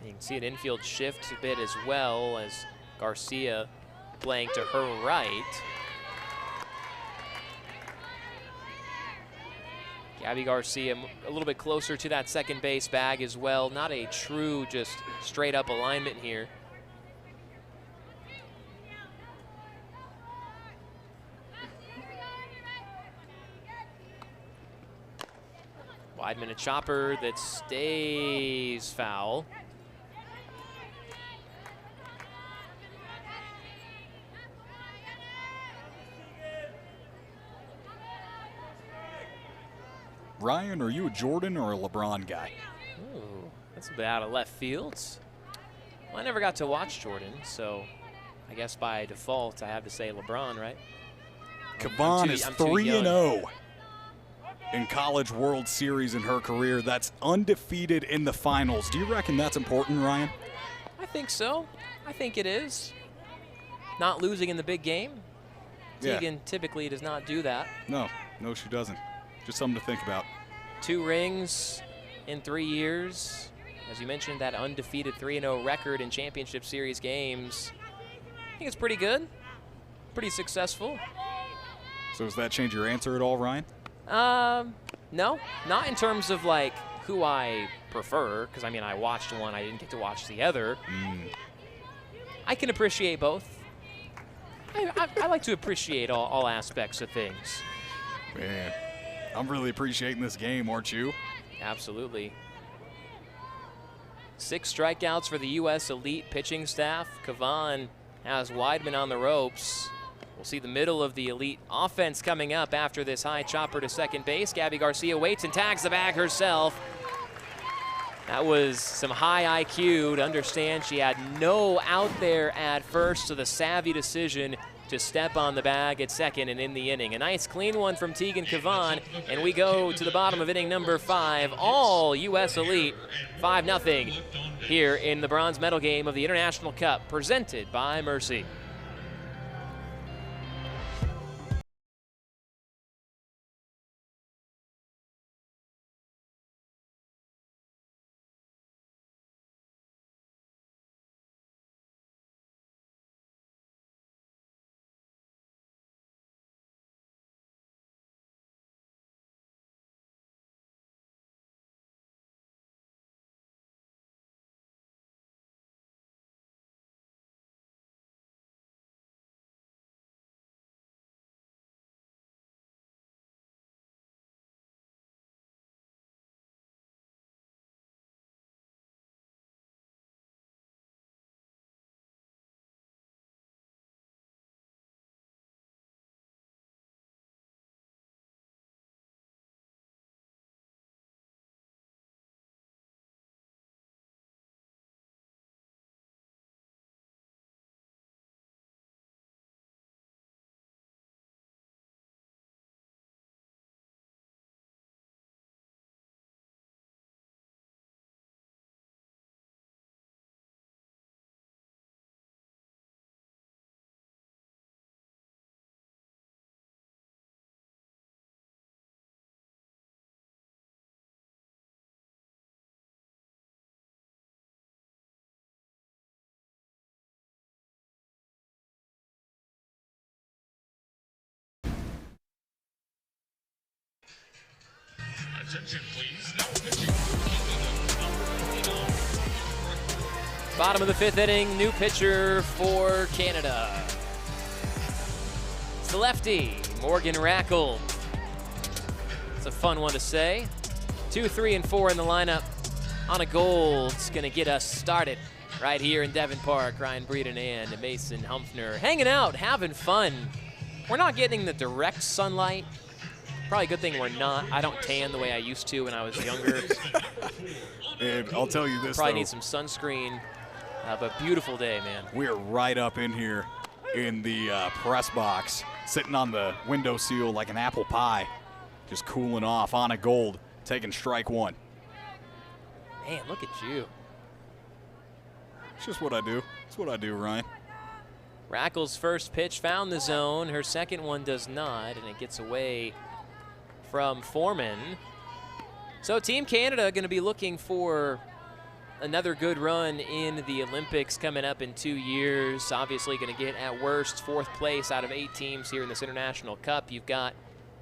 You can see an infield shift a bit as well as Garcia playing to her right. Gabby Garcia a little bit closer to that second base bag as well. Not a true just straight up alignment here. Weidman a chopper that stays foul. Ryan, are you a Jordan or a LeBron guy? Ooh, that's a bit out of left field. Well, I never got to watch Jordan, so I guess by default I have to say LeBron, right? Kevon is I'm too 3-0 in College World Series in her career. That's undefeated in the finals. Do you reckon that's important, Ryan? I think so. I think it is. Not losing in the big game. Yeah. Tegan typically does not do that. No, she doesn't. Just something to think about. 2 rings in 3 years. As you mentioned, that undefeated 3-0 record in championship series games. I think it's pretty good. Pretty successful. So does that change your answer at all, Ryan? No, not in terms of like who I prefer, because I mean I watched one, I didn't get to watch the other. I can appreciate both. I like to appreciate all aspects of things. Man, I'm really appreciating this game, aren't you? Absolutely. 6 strikeouts for the U.S. elite pitching staff. Kevon has Weidman on the ropes. We'll see the middle of the elite offense coming up after this high chopper to second base. Gabby Garcia waits and tags the bag herself. That was some high IQ to understand she had no out there at first, so the savvy decision to step on the bag at second and in the inning. A nice clean one from Tegan Kevon, and we go to the bottom of inning number 5. All U.S. elite, 5-0 here in the bronze medal game of the International Cup, presented by Mercy. Attention, please. Now pitching for Canada, number 29. Bottom of the 5th inning, new pitcher for Canada. It's the lefty, Morgan Rackle. It's a fun one to say. 2, 3, and 4 in the lineup. Anna Gold's gonna get us started right here in Devon Park. Ryan Breeden and Mason Humphrey hanging out, having fun. We're not getting the direct sunlight. Probably a good thing we're not. I don't tan the way I used to when I was younger. And I'll tell you this, Probably though, need some sunscreen. But beautiful day, man. we're right up in here in the press box, sitting on the windowsill like an apple pie, just cooling off. Anna Gold taking strike 1. Man, look at you. It's just what I do. It's what I do, Ryan. Rackle's first pitch found the zone. Her second one does not, and it gets away from Foreman. So Team Canada going to be looking for another good run in the Olympics coming up in 2 years. Obviously going to get at worst 4th place out of 8 teams here in this International Cup. You've got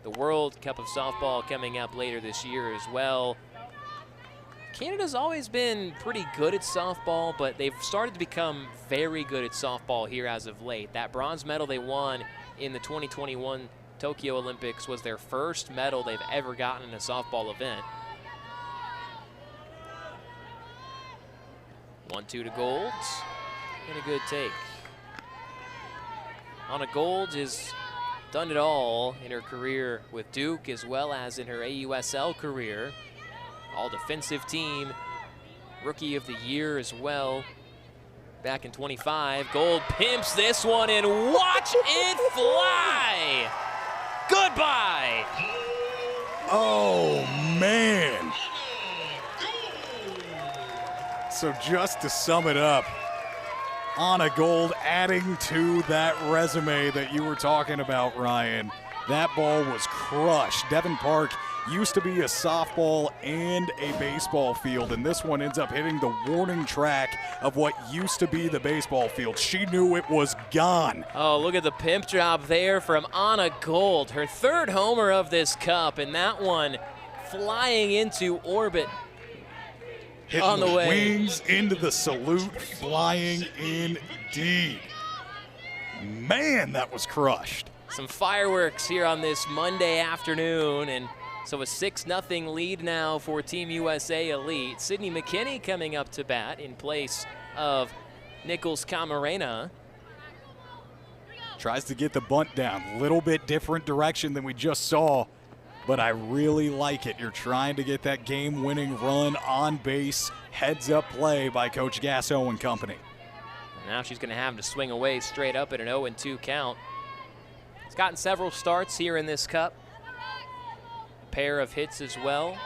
the World Cup of Softball coming up later this year as well. Canada's always been pretty good at softball, but they've started to become very good at softball here as of late. That bronze medal they won in the 2021 Tokyo Olympics was their first medal they've ever gotten in a softball event. 1-2 to Gold. And a good take. Anna Gold has done it all in her career with Duke as well as in her AUSL career. All defensive team, rookie of the year as well. Back in 25, Gold pimps this one and watch it fly. Goodbye. Oh, man. So just to sum it up, Anna Gold adding to that resume that you were talking about, Ryan. That ball was crushed. Devon Park used to be a softball and a baseball field, and this one ends up hitting the warning track of what used to be the baseball field. She knew it was gone. Oh, look at the pimp job there from Anna Gold. Her third homer of this cup, and that one flying into orbit. Hitting on the way. Wings into the salute, flying indeed. Man, that was crushed. Some fireworks here on this Monday afternoon, and so a 6-0 lead now for Team USA Elite. Sydney McKinney coming up to bat in place of Nichols Camarena. Tries to get the bunt down. A little bit different direction than we just saw, but I really like it. You're trying to get that game-winning run on base, heads-up play by Coach Gasso and company. Now she's going to have to swing away straight up at an 0-2 count. He's gotten several starts here in this cup. A pair of hits as well.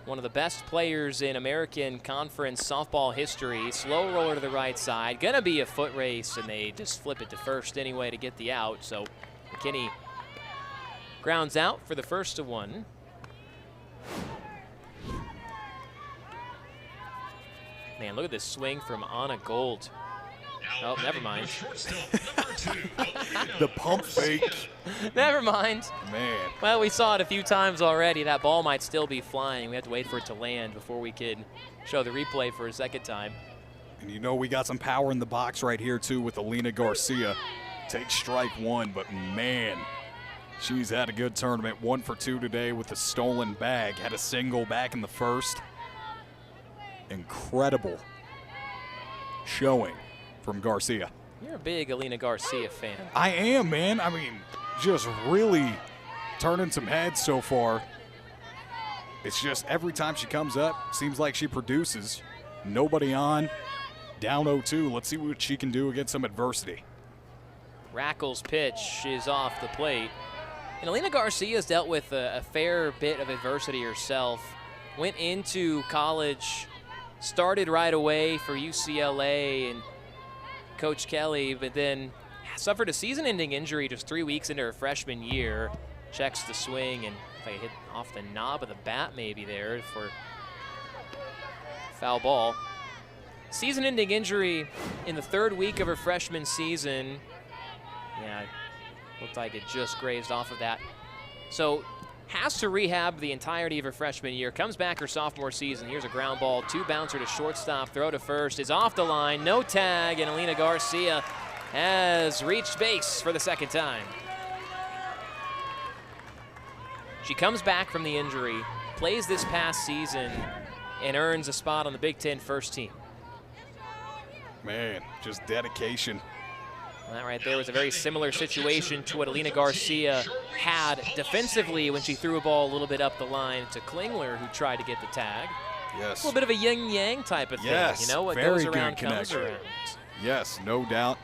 One of the best players in American Conference softball history. Slow roller to the right side. Gonna be a foot race, and they just flip it to first anyway to get the out. So McKinney grounds out for the first of one. Man, look at this swing from Anna Gold. Oh, never mind. The pump fake. Never mind. Man. Well, we saw it a few times already. That ball might still be flying. We have to wait for it to land before we could show the replay for a second time. And you know we got some power in the box right here, too, with Alina Garcia. Take strike one, but man, she's had a good tournament. 1 for 2 today with a stolen bag. Had a single back in the first. Incredible showing from Garcia. You're a big Alina Garcia fan. I am, man. I mean, just really turning some heads so far. It's just every time she comes up, seems like she produces. Nobody on, down 0-2. Let's see what she can do against some adversity. Rackle's pitch is off the plate. And Alina Garcia's dealt with a fair bit of adversity herself. Went into college, started right away for UCLA and Coach Kelly, but then suffered a season-ending injury just 3 weeks into her freshman year. Checks the swing, and if I hit off the knob of the bat maybe there for foul ball. Season-ending injury in the 3rd week of her freshman season. Yeah, looked like it just grazed off of that. So has to rehab the entirety of her freshman year. Comes back her sophomore season. Here's a ground ball, 2-bouncer to shortstop, throw to first is off the line, no tag, and Alina Garcia has reached base for the 2nd time. She comes back from the injury, plays this past season, and earns a spot on the Big Ten first team. Man, just dedication. That right there was a very similar situation to what Alina Garcia had defensively when she threw a ball a little bit up the line to Klingler, who tried to get the tag. Yes. A little bit of a yin-yang type of thing. Yes, You know, what very goes good around comes connection. around. Yes, no doubt.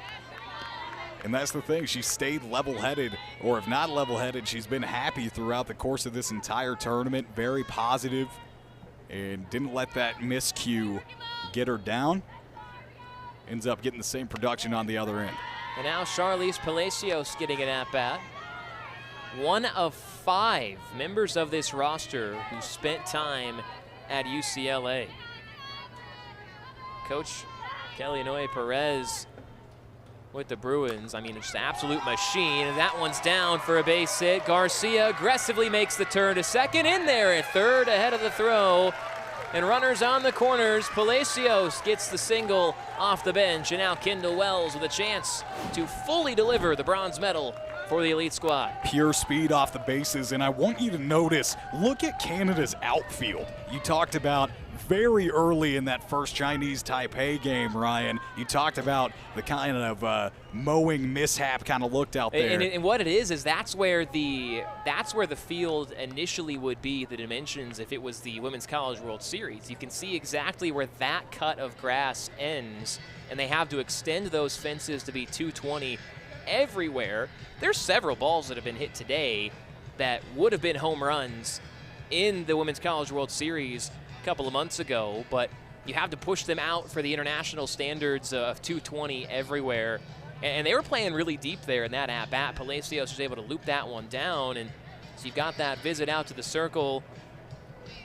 And that's the thing. She stayed level-headed, or if not level-headed, she's been happy throughout the course of this entire tournament. Very positive, and didn't let that miscue get her down. Ends up getting the same production on the other end. And now Charlize Palacios getting an at-bat. One of 5 members of this roster who spent time at UCLA. Coach Kelly Inouye Perez with the Bruins. I mean, it's an absolute machine. And that one's down for a base hit. Garcia aggressively makes the turn to second. In there at third ahead of the throw. And runners on the corners. Palacios gets the single off the bench. And now Kendall Wells with a chance to fully deliver the bronze medal for the Elite squad. Pure speed off the bases, and I want you to notice, look at Canada's outfield. You talked about very early in that first Chinese Taipei game, Ryan. You talked about the kind of mowing mishap kind of looked out there. And what it is that's where the field initially would be the dimensions if it was the Women's College World Series. You can see exactly where that cut of grass ends, and they have to extend those fences to be 220 everywhere. There's several balls that have been hit today that would have been home runs in the Women's College World Series a couple of months ago, but you have to push them out for the international standards of 220 everywhere. And they were playing really deep there in that at-bat. Palacios was able to loop that one down, and so you've got that visit out to the circle.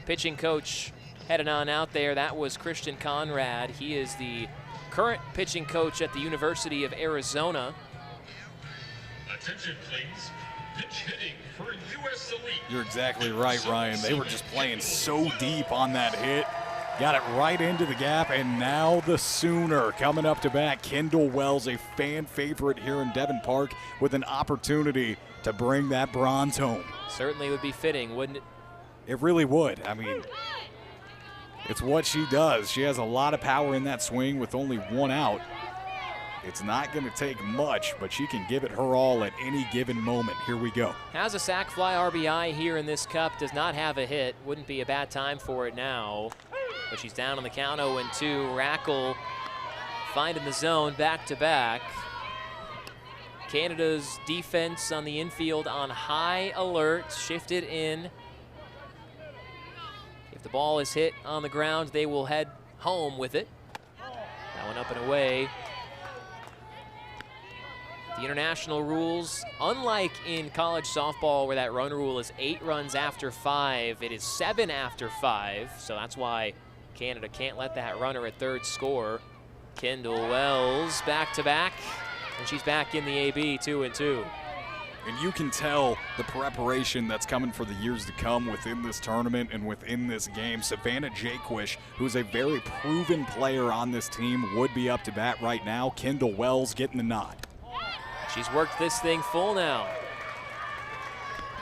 Pitching coach headed on out there. That was Christian Conrad. He is the current pitching coach at the University of Arizona. Attention, please. Pitch hitting for U.S. Elite. You're exactly right, Ryan. They were just playing so deep on that hit. Got it right into the gap, and now the Sooner coming up to bat. Kendall Wells, a fan favorite here in Devon Park, with an opportunity to bring that bronze home. Certainly would be fitting, wouldn't it? It really would. I mean, it's what she does. She has a lot of power in that swing with only one out. It's not going to take much, but she can give it her all at any given moment. Here we go. Has a sac fly RBI here in this cup. Does not have a hit. Wouldn't be a bad time for it now. But she's down on the count 0-2. Rackle finding the zone back-to-back. Canada's defense on the infield on high alert. Shifted in. If the ball is hit on the ground, they will head home with it. That one up and away. The international rules, unlike in college softball where that run rule is 8 runs after 5, it is 7 after 5. So that's why Canada can't let that runner at third score. Kendall Wells back-to-back, and she's back in the AB 2-2. And you can tell the preparation that's coming for the years to come within this tournament and within this game. Savannah Jaquish, who's a very proven player on this team, would be up to bat right now. Kendall Wells getting the nod. She's worked this thing full now.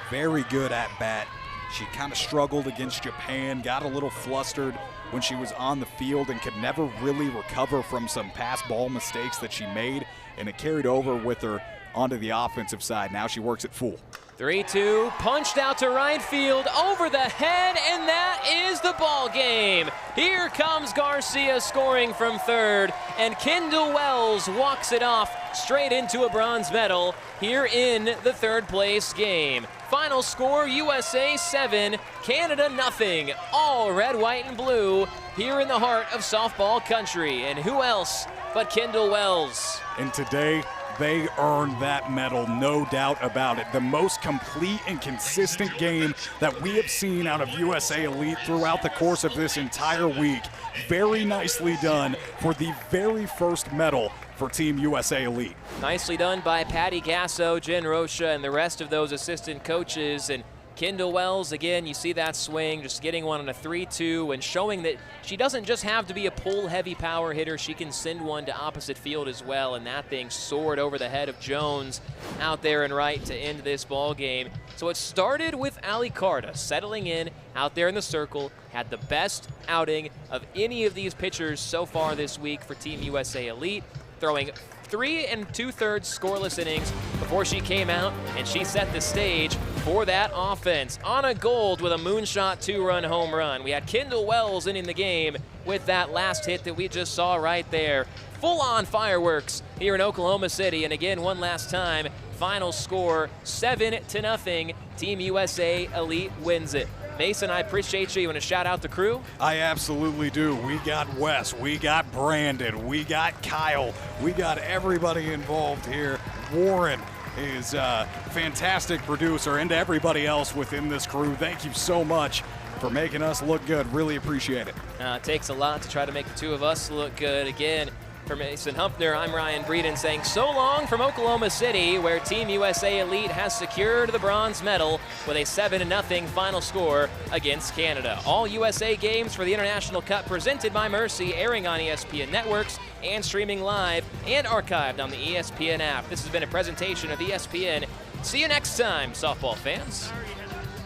Very good at bat. She kind of struggled against Japan, got a little flustered when she was on the field and could never really recover from some pass ball mistakes that she made, and it carried over with her onto the offensive side. Now she works it full. 3-2, punched out to right field, over the head, and that is the ball game. Here comes Garcia scoring from third, and Kendall Wells walks it off straight into a bronze medal here in the third place game. Final score, USA 7, Canada nothing. All red, white, and blue here in the heart of softball country. And who else but Kendall Wells? And today, they earned that medal, no doubt about it. The most complete and consistent game that we have seen out of USA Elite throughout the course of this entire week. Very nicely done for the very first medal for Team USA Elite. Nicely done by Patty Gasso, Jen Rocha, and the rest of those assistant coaches. And Kendall Wells, again, you see that swing, just getting one on a 3-2 and showing that she doesn't just have to be a pull-heavy power hitter. She can send one to opposite field as well, and that thing soared over the head of Jones out there and right to end this ball game. So it started with Ali Carta settling in out there in the circle, had the best outing of any of these pitchers so far this week for Team USA Elite, throwing 3 2/3 scoreless innings before she came out and she set the stage for that offense. Anna Gold with a moonshot 2-run home run. We had Kendall Wells ending the game with that last hit that we just saw right there. Full-on fireworks here in Oklahoma City. And again, one last time, final score 7-0. Team USA Elite wins it. Mason, I appreciate you. You want to shout out the crew? I absolutely do. We got Wes, we got Brandon, we got Kyle, we got everybody involved here. Warren is a fantastic producer, and to everybody else within this crew, thank you so much for making us look good. Really appreciate it. It takes a lot to try to make the two of us look good. Again, for Mason Humpner, I'm Ryan Breeden saying so long from Oklahoma City, where Team USA Elite has secured the bronze medal with a 7-0 final score against Canada. All USA games for the International Cup presented by Mercy, airing on ESPN Networks and streaming live and archived on the ESPN app. This has been a presentation of ESPN. See you next time, softball fans.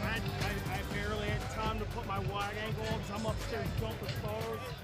I barely had time to put my wide angle dogs. I'm upstairs jumping stars.